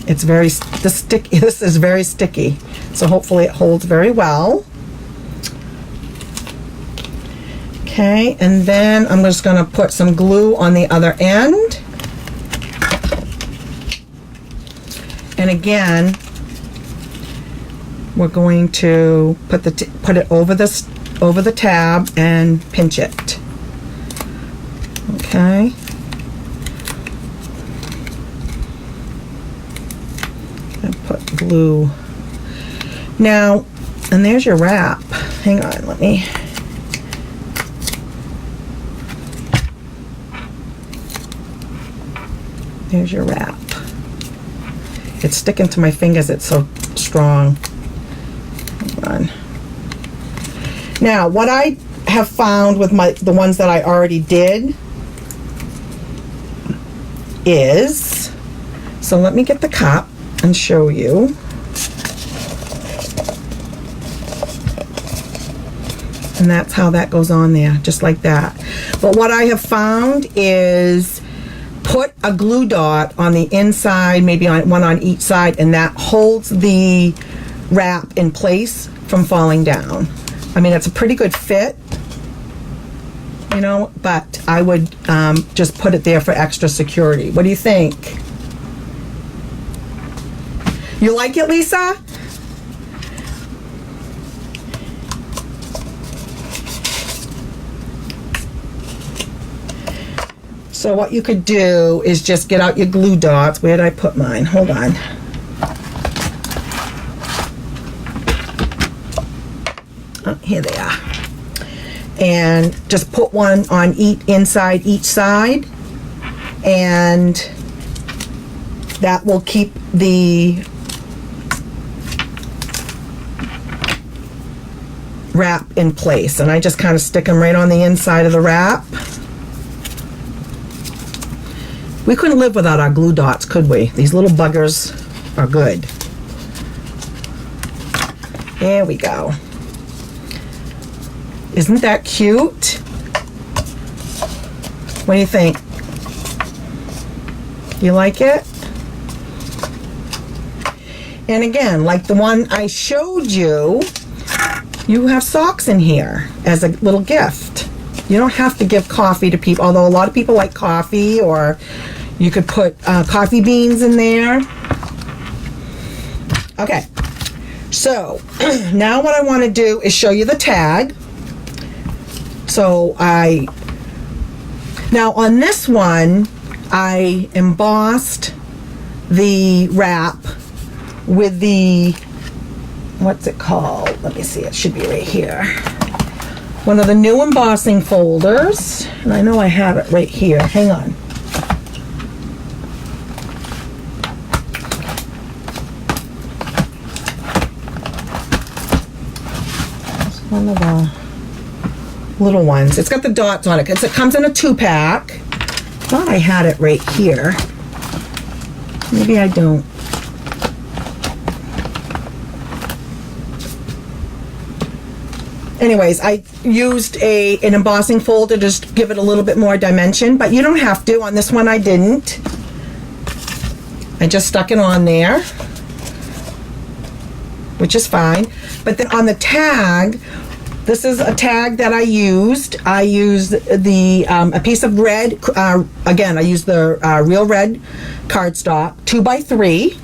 It's very, this is very sticky. So hopefully it holds very well. Okay, and then I'm just going to put some glue on the other end. And again, we're going to put it over the tab and pinch it. Okay. And put glue. Now, and there's your wrap. Hang on, let me. There's your wrap. It's sticking to my fingers, it's so strong. Hold on. Now, what I have found with the ones that I already did is, so let me get the cup and show you. And that's how that goes on there, just like that. But what I have found is put a glue dot on the inside, maybe on one on each side, and that holds the wrap in place from falling down. I mean, it's a pretty good fit, you know, but I would just put it there for extra security. What do you think? You like it, Lisa? So what you could do is just get out your glue dots. Where did I put mine? Hold on. Oh, here they are. And just put one on inside each side, and that will keep the wrap in place. And I just kind of stick them right on the inside of the wrap. We couldn't live without our glue dots, could we? These little buggers are good. There we go. Isn't that cute? What do you think? You like it? And again, like the one I showed you, you have socks in here as a little gift. You don't have to give coffee to people, although a lot of people like coffee, or you could put coffee beans in there. Okay, so now what I want to do is show you the tag. So now on this one, I embossed the wrap with the, what's it called? Let me see, it should be right here. One of the new embossing folders, and I know I have it right here. Hang on. It's one of the little ones. It's got the dots on it. It comes in a 2-pack. Thought I had it right here. Maybe I don't. Anyways, I used an embossing folder to just give it a little bit more dimension, but you don't have to. On this one, I didn't. I just stuck it on there, which is fine. But then on the tag, this is a tag that I used. I used a piece of red, again, I used the real red cardstock, 2x3,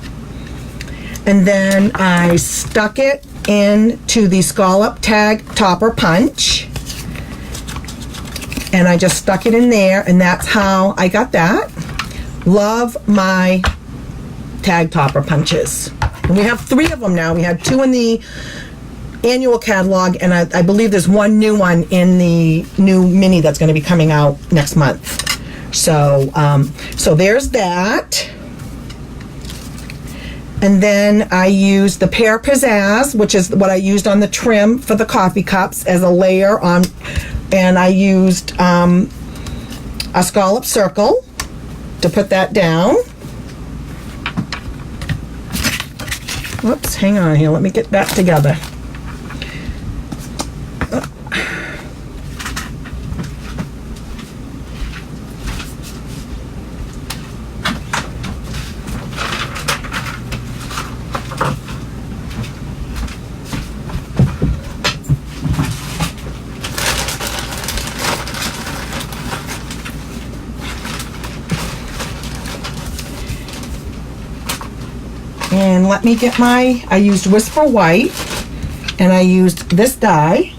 and then I stuck it into the scallop tag topper punch, and I just stuck it in there, and that's how I got that. Love my tag topper punches. And we have 3 of them now. We had 2 in the annual catalog, and I believe there's one new one in the new mini that's going to be coming out next month. So so there's that. And then I used the Pear Pizzazz, which is what I used on the trim for the coffee cups, as a layer on, and I used a scallop circle to put that down. Whoops, hang on here, let me get that together. And let me get I used Whisper White, and I used this die.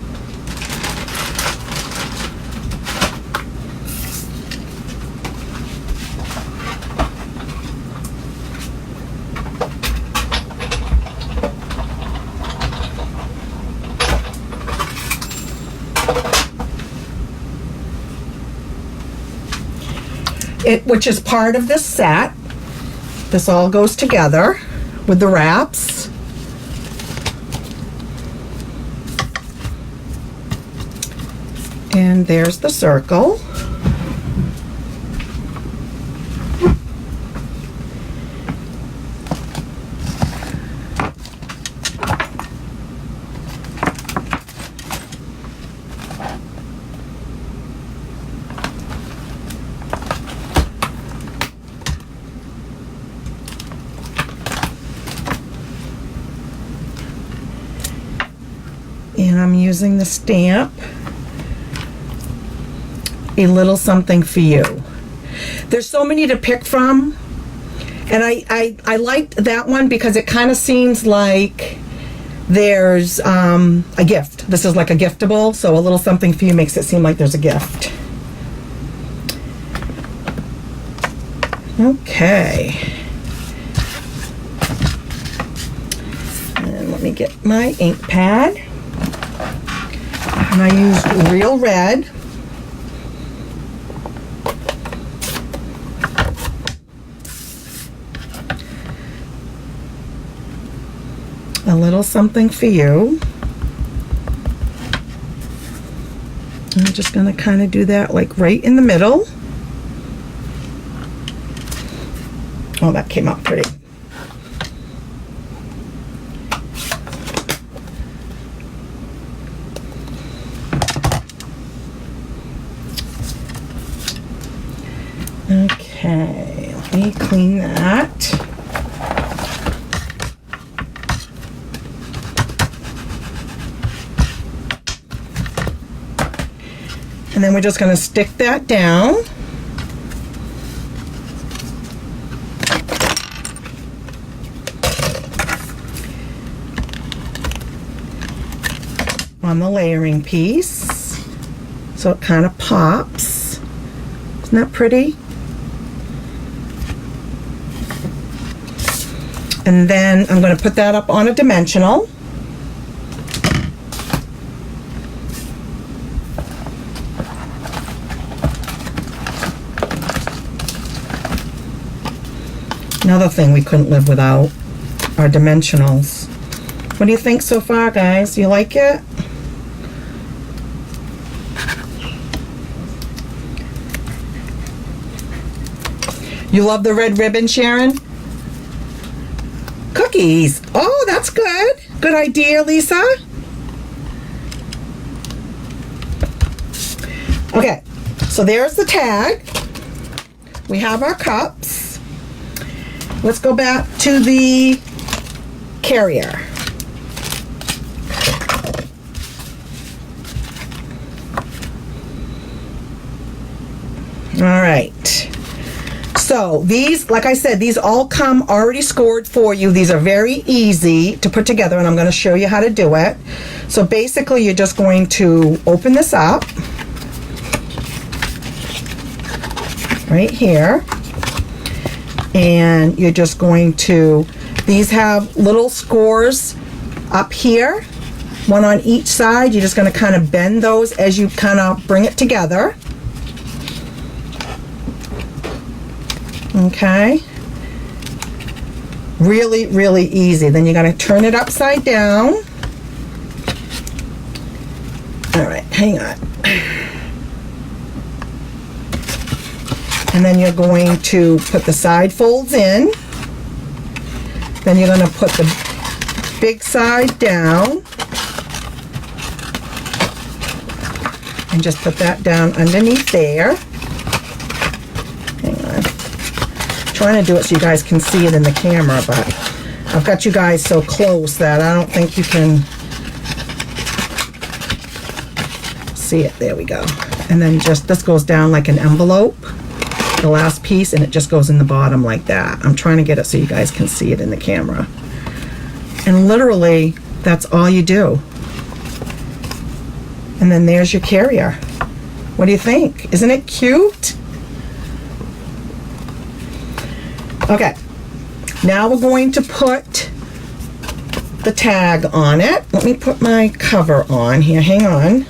Which is part of this set. This all goes together with the wraps. And there's the circle. using the stamp, A Little Something for You. There's so many to pick from, and I liked that one because it kind of seems like there's a gift. This is like a giftable, so A Little Something for You makes it seem like there's a gift. Okay. And let me get my ink pad. And I used Real Red. A Little Something for You. I'm just going to kind of do that like right in the middle. Oh, that came out pretty. Okay, let me clean that. And then we're just going to stick that down. On the layering piece, so it kind of pops. Isn't that pretty? And then I'm going to put that up on a dimensional. Another thing we couldn't live without, our dimensionals. What do you think so far, guys? You like it? You love the red ribbon, Sharon? Cookies. Oh, that's good. Good idea, Lisa. Okay, so there's the tag. We have our cups. Let's go back to the carrier. All right. So these, like I said, these all come already scored for you. These are very easy to put together, and I'm going to show you how to do it. So basically, you're just going to open this up right here, and you're just going to, these have little scores up here, one on each side. You're just going to kind of bend those as you kind of bring it together. Okay, really, really easy. Then you're going to turn it upside down. All right, hang on. And then you're going to put the side folds in. Then you're going to put the big side down. And just put that down underneath there. Trying to do it so you guys can see it in the camera, but I've got you guys so close that I don't think you can see it. There we go. And then just, this goes down like an envelope, the last piece, and it just goes in the bottom like that. I'm trying to get it so you guys can see it in the camera. And literally, that's all you do. And then there's your carrier. What do you think? Isn't it cute? Okay, now we're going to put the tag on it. Let me put my cover on here. Hang on.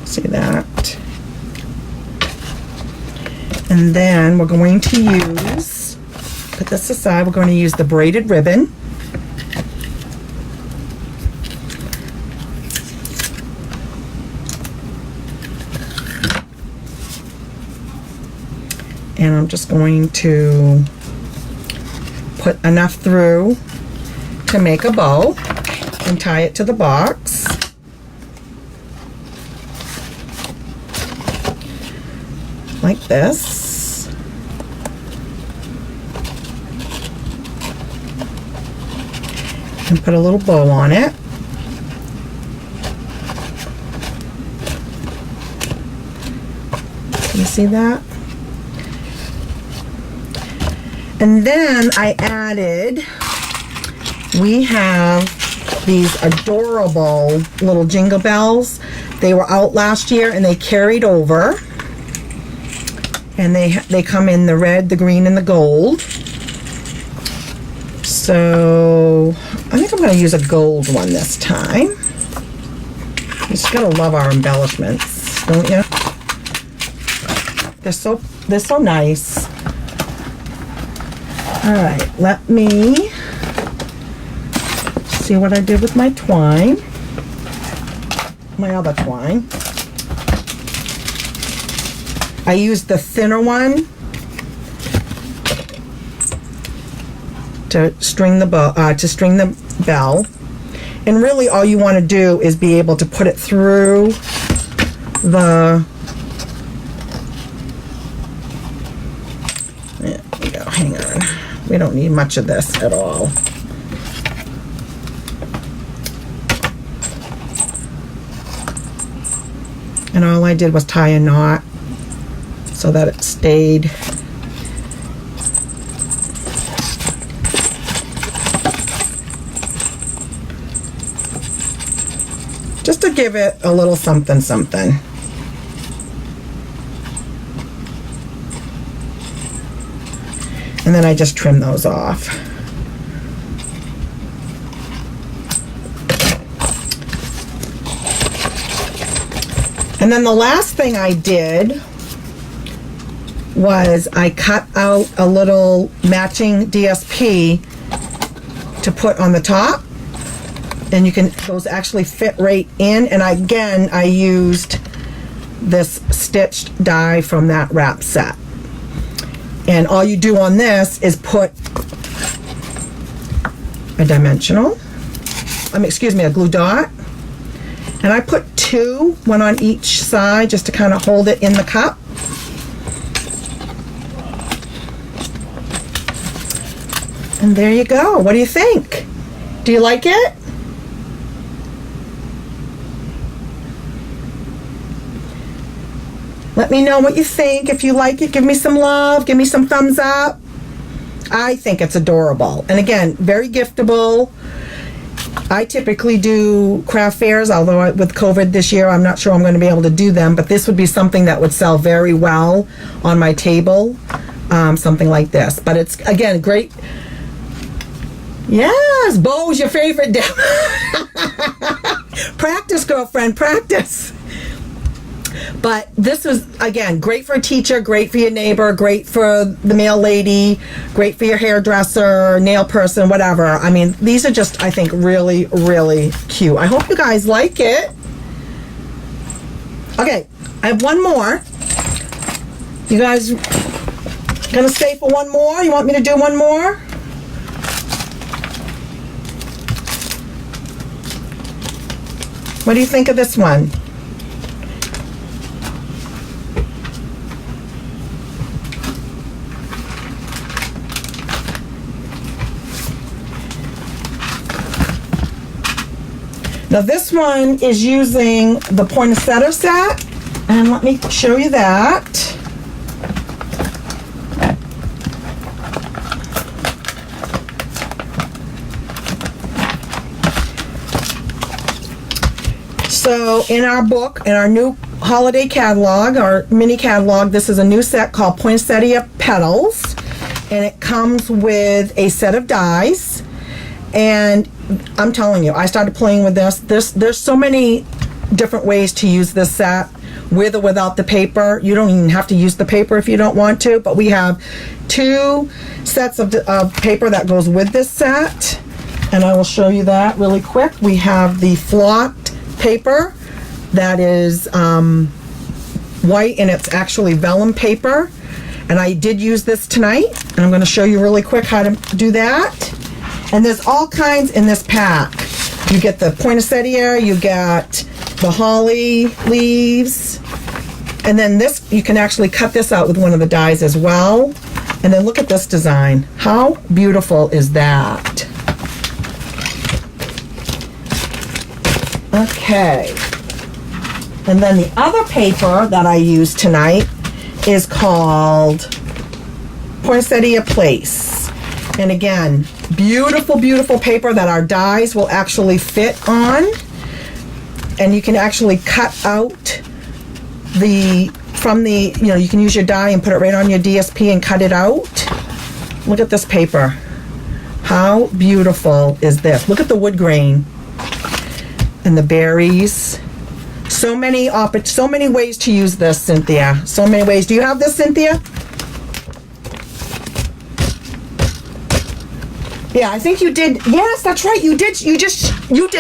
See that? And then we're going to use, put this aside, we're going to use the braided ribbon. And I'm just going to put enough through to make a bow. and tie it to the box. Like this. And put a little bow on it. Can you see that? And then I added, we have these adorable little jingle bells. They were out last year and they carried over. And they come in the red, the green, and the gold. So I think I'm going to use a gold one this time. You just gotta love our embellishments, don't you? They're so nice. All right, let me see what I did with my twine. My other twine. I used the thinner one to string the bell. And really all you want to do is be able to put it through the, there we go, hang on. We don't need much of this at all. And all I did was tie a knot so that it stayed. Just to give it a little something something. And then I just trim those off. And then the last thing I did was I cut out a little matching DSP to put on the top. And you can, those actually fit right in. And again, I used this stitched die from that wrap set. And all you do on this is put a dimensional, a glue dot. And I put two, one on each side, just to kind of hold it in the cup. And there you go. What do you think? Do you like it? Let me know what you think. If you like it, give me some love. Give me some thumbs up. I think it's adorable. And again, very giftable. I typically do craft fairs, although with COVID this year, I'm not sure I'm going to be able to do them. But this would be something that would sell very well on my table. Something like this. But it's, again, great. Yes, Bo's your favorite. Practice, girlfriend, practice. But this is, again, great for a teacher, great for your neighbor, great for the mail lady, great for your hairdresser, nail person, whatever. I mean, these are just, I think, really, really cute. I hope you guys like it. Okay, I have one more. You guys gonna stay for one more? You want me to do one more? What do you think of this one? Now this one is using the poinsettia set, and let me show you that. So in our book, in our new holiday catalog, our mini catalog, this is a new set called Poinsettia Petals, and it comes with a set of dies. And I'm telling you, I started playing with this. There's so many different ways to use this set, with or without the paper. You don't even have to use the paper if you don't want to, but we have two sets of paper that goes with this set, and I will show you that really quick. We have the flocked paper that is white, and it's actually vellum paper, and I did use this tonight, and I'm going to show you really quick how to do that. And there's all kinds in this pack. You get the poinsettia, you get the holly leaves, and then this, you can actually cut this out with one of the dies as well. And then look at this design. How beautiful is that? Okay. And then the other paper that I use tonight is called Poinsettia Place. And again, beautiful, beautiful paper that our dies will actually fit on. And you can actually cut out from the, you can use your die and put it right on your DSP and cut it out. Look at this paper. How beautiful is this? Look at the wood grain and the berries. So many ways to use this, Cynthia. So many ways. Do you have this, Cynthia? Yeah, I think you did. Yes, that's right. You did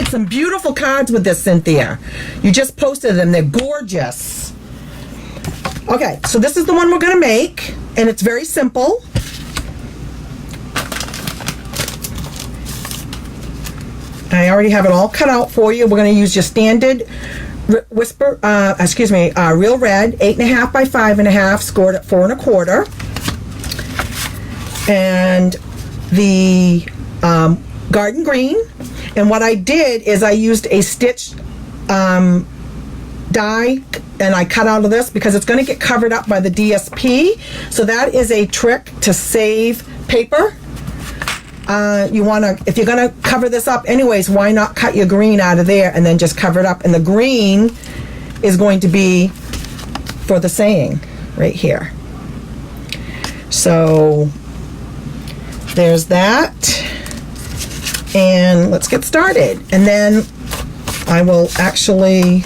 some beautiful cards with this, Cynthia. You just posted them. They're gorgeous. Okay, so this is the one we're going to make, and it's very simple. I already have it all cut out for you. We're going to use your standard Real Red 8.5 by 5.5, scored at 4 1/4, and the garden green. And what I did is I used a stitch die, and I cut out of this because it's going to get covered up by the DSP. So that is a trick to save paper. If you're going to cover this up anyways, why not cut your green out of there and then just cover it up? And the green is going to be for the saying right here. So there's that. And let's get started. And then I will actually,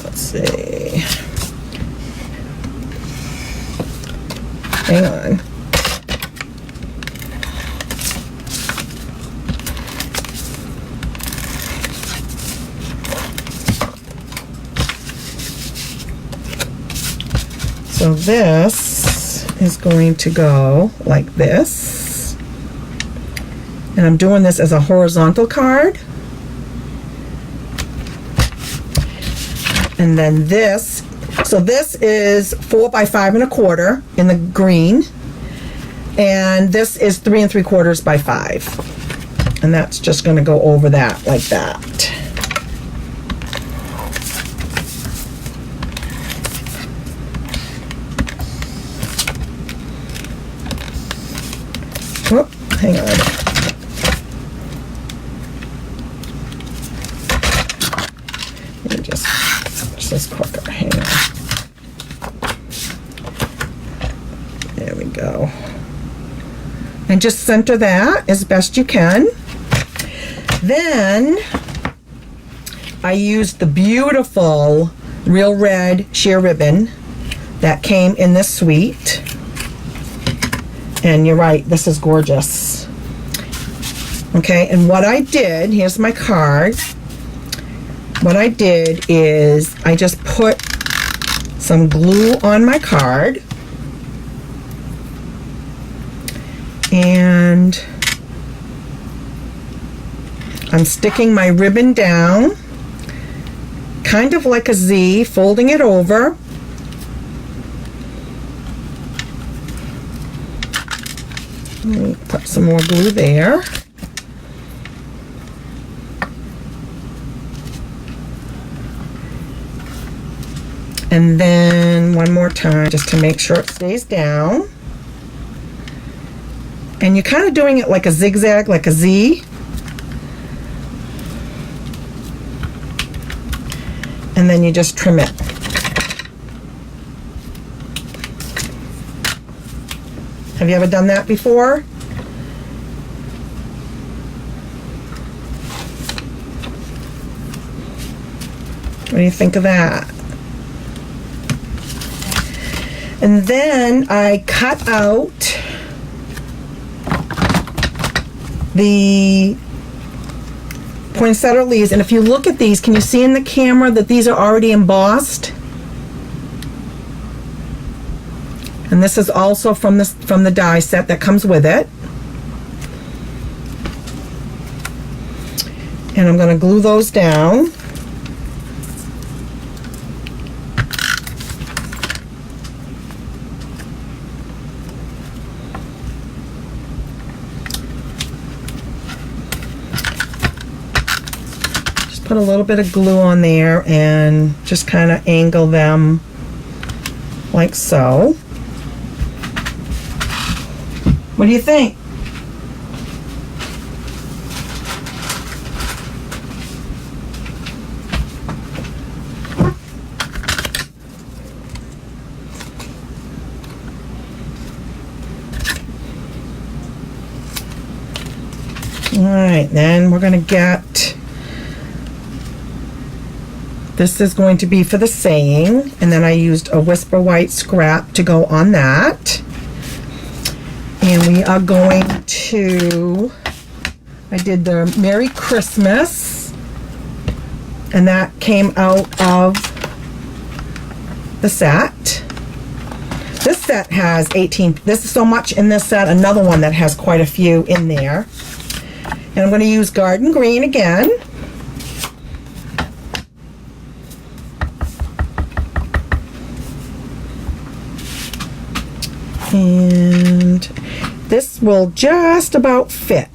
let's see. Hang on. So this is going to go like this. And I'm doing this as a horizontal card. And then this, so this is 4 by 5 1/4 in the green. And this is 3 3/4 by 5. And that's just going to go over that like that. Whoop, hang on. Let me just push this quicker. Hang on. There we go. And just center that as best you can. Then I used the beautiful Real Red sheer ribbon that came in this suite. And you're right, this is gorgeous. Okay, and what I did, here's my card. What I did is I just put some glue on my card. And I'm sticking my ribbon down, kind of like a Z, folding it over. Let me put some more glue there. And then one more time just to make sure it stays down. And you're kind of doing it like a zigzag, like a Z. And then you just trim it. Have you ever done that before? What do you think of that? And then I cut out the poinsettia leaves, and if you look at these, can you see in the camera that these are already embossed? And this is also from the die set that comes with it. And I'm going to glue those down. Just put a little bit of glue on there and just kind of angle them like so. What do you think? All right, then we're going to get, this is going to be for the saying, and then I used a Whisper White scrap to go on that. And we are going to, I did the Merry Christmas, and that came out of the set. This set has 18, this is so much in this set, another one that has quite a few in there. And I'm going to use Garden Green again. And this will just about fit.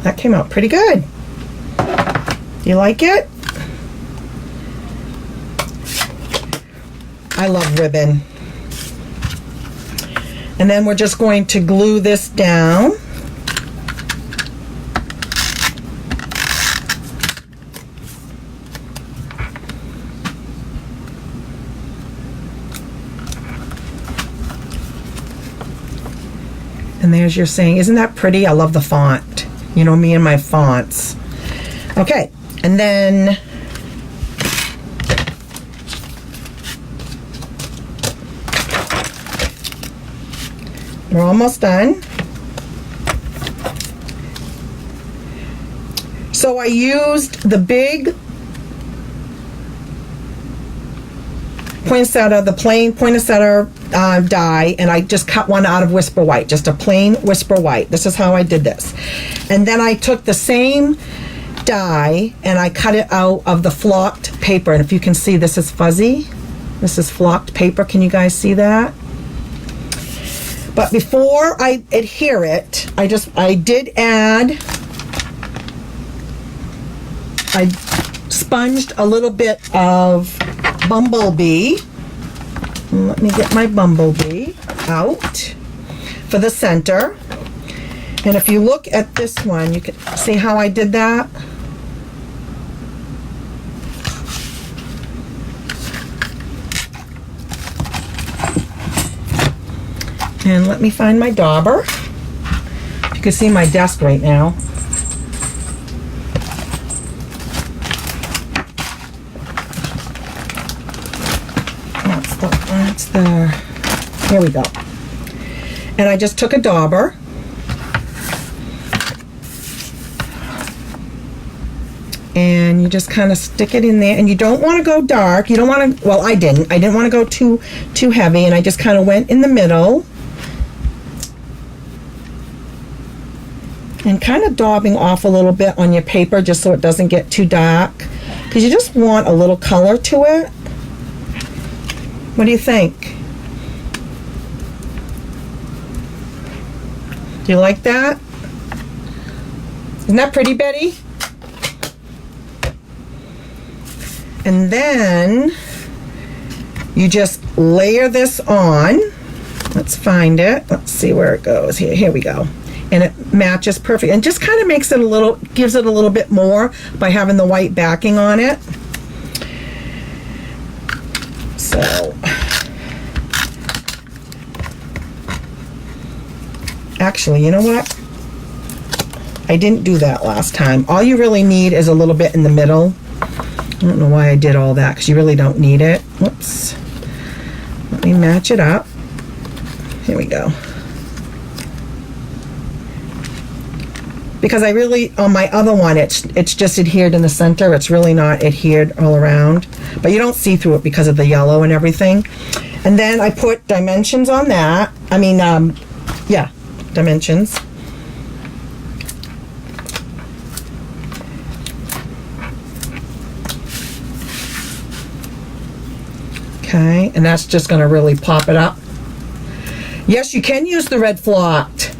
That came out pretty good. Do you like it? I love ribbon. And then we're just going to glue this down. And there's your saying. Isn't that pretty? I love the font. You know me and my fonts. Okay, and then we're almost done. So I used the big poinsettia, the plain poinsettia die, and I just cut one out of Whisper White, just a plain Whisper White. This is how I did this. And then I took the same die and I cut it out of the flocked paper. And if you can see, this is fuzzy. This is flocked paper. Can you guys see that? But before I adhere it, I did add, I sponged a little bit of Bumblebee. Let me get my Bumblebee out for the center. And if you look at this one, you can see how I did that. And let me find my dauber. You can see my desk right now. Here we go. And I just took a dauber and you just kind of stick it in there, and you don't want to go dark. You don't want to, well, I didn't want to go too heavy, and I just kind of went in the middle and kind of daubing off a little bit on your paper just so it doesn't get too dark, because you just want a little color to it. What do you think? Do you like that? Isn't that pretty, Betty? And then you just layer this on. Let's find it. Let's see where it goes. Here we go. And it matches perfect. And just kind of makes it a little, gives it a little bit more by having the white backing on it. So, actually, you know what? I didn't do that last time. All you really need is a little bit in the middle. I don't know why I did all that, because you really don't need it. Whoops. Let me match it up. Here we go. because I really, on my other one, it's just adhered in the center. It's really not adhered all around. But you don't see through it because of the yellow and everything. And then I put dimensions on that. I mean, yeah, dimensions. Okay, and that's just going to really pop it up. Yes, you can use the red flocked.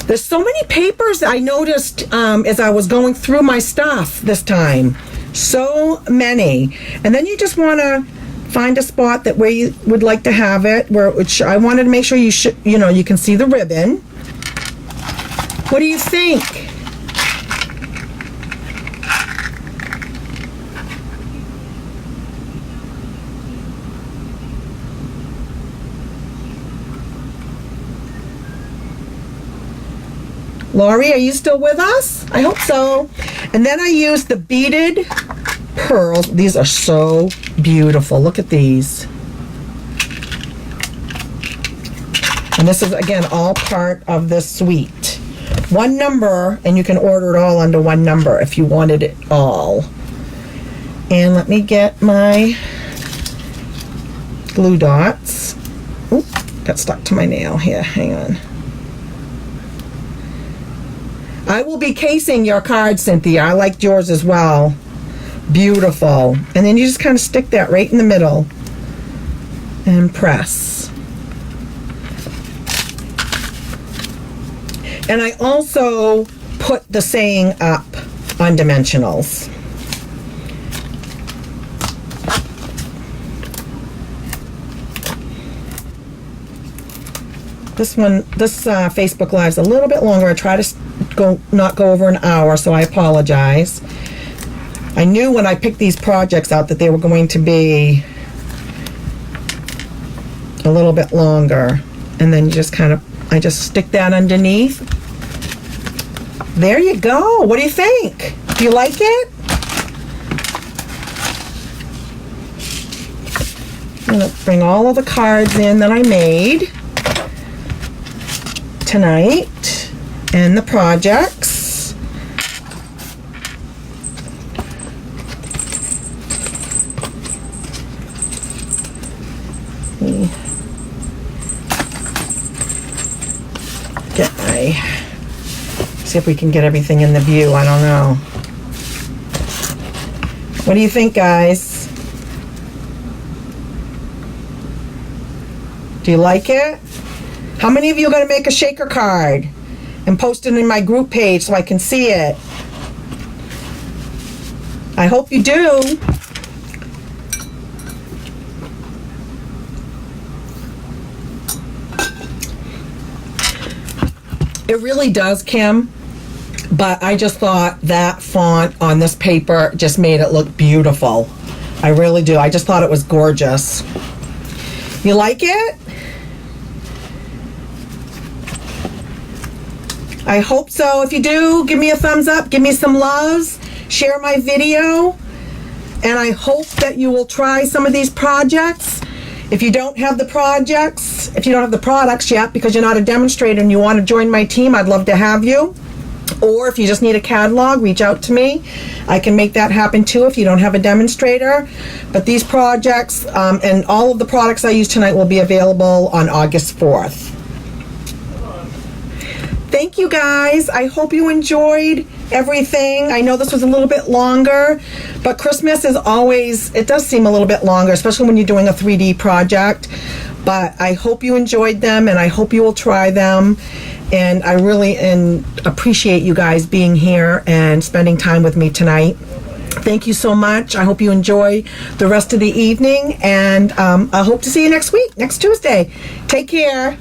There's so many papers I noticed as I was going through my stuff this time. So many. And then you just want to find a spot that where you would like to have it, where I wanted to make sure you can see the ribbon. What do you think? Laurie, are you still with us? I hope so. And then I used the beaded pearls. These are so beautiful. Look at these. And this is, again, all part of this suite. One number, and you can order it all under one number if you wanted it all. And let me get my glue dots. Oop, got stuck to my nail here. Hang on. I will be casing your card, Cynthia. I liked yours as well. Beautiful. And then you just kind of stick that right in the middle and press. And I also put the saying up on dimensionals. This Facebook Live's a little bit longer. I try to not go over an hour, so I apologize. I knew when I picked these projects out that they were going to be a little bit longer. And then you just I just stick that underneath. There you go. What do you think? Do you like it? I'm going to bring all of the cards in that I made tonight and the projects. See if we can get everything in the view. I don't know. What do you think, guys? Do you like it? How many of you are going to make a shaker card and post it in my group page so I can see it? I hope you do. It really does, Kim. But I just thought that font on this paper just made it look beautiful. I really do. I just thought it was gorgeous. You like it? I hope so. If you do, give me a thumbs up. Give me some loves. Share my video. And I hope that you will try some of these projects. If you don't have the projects, if you don't have the products yet because you're not a demonstrator and you want to join my team, I'd love to have you. Or if you just need a catalog, reach out to me. I can make that happen too if you don't have a demonstrator. But these projects and all of the products I use tonight will be available on August 4th. Thank you, guys. I hope you enjoyed everything. I know this was a little bit longer, but Christmas is always, it does seem a little bit longer, especially when you're doing a 3D project. But I hope you enjoyed them, and I hope you will try them. And I really appreciate you guys being here and spending time with me tonight. Thank you so much. I hope you enjoy the rest of the evening, and I hope to see you next week, next Tuesday. Take care.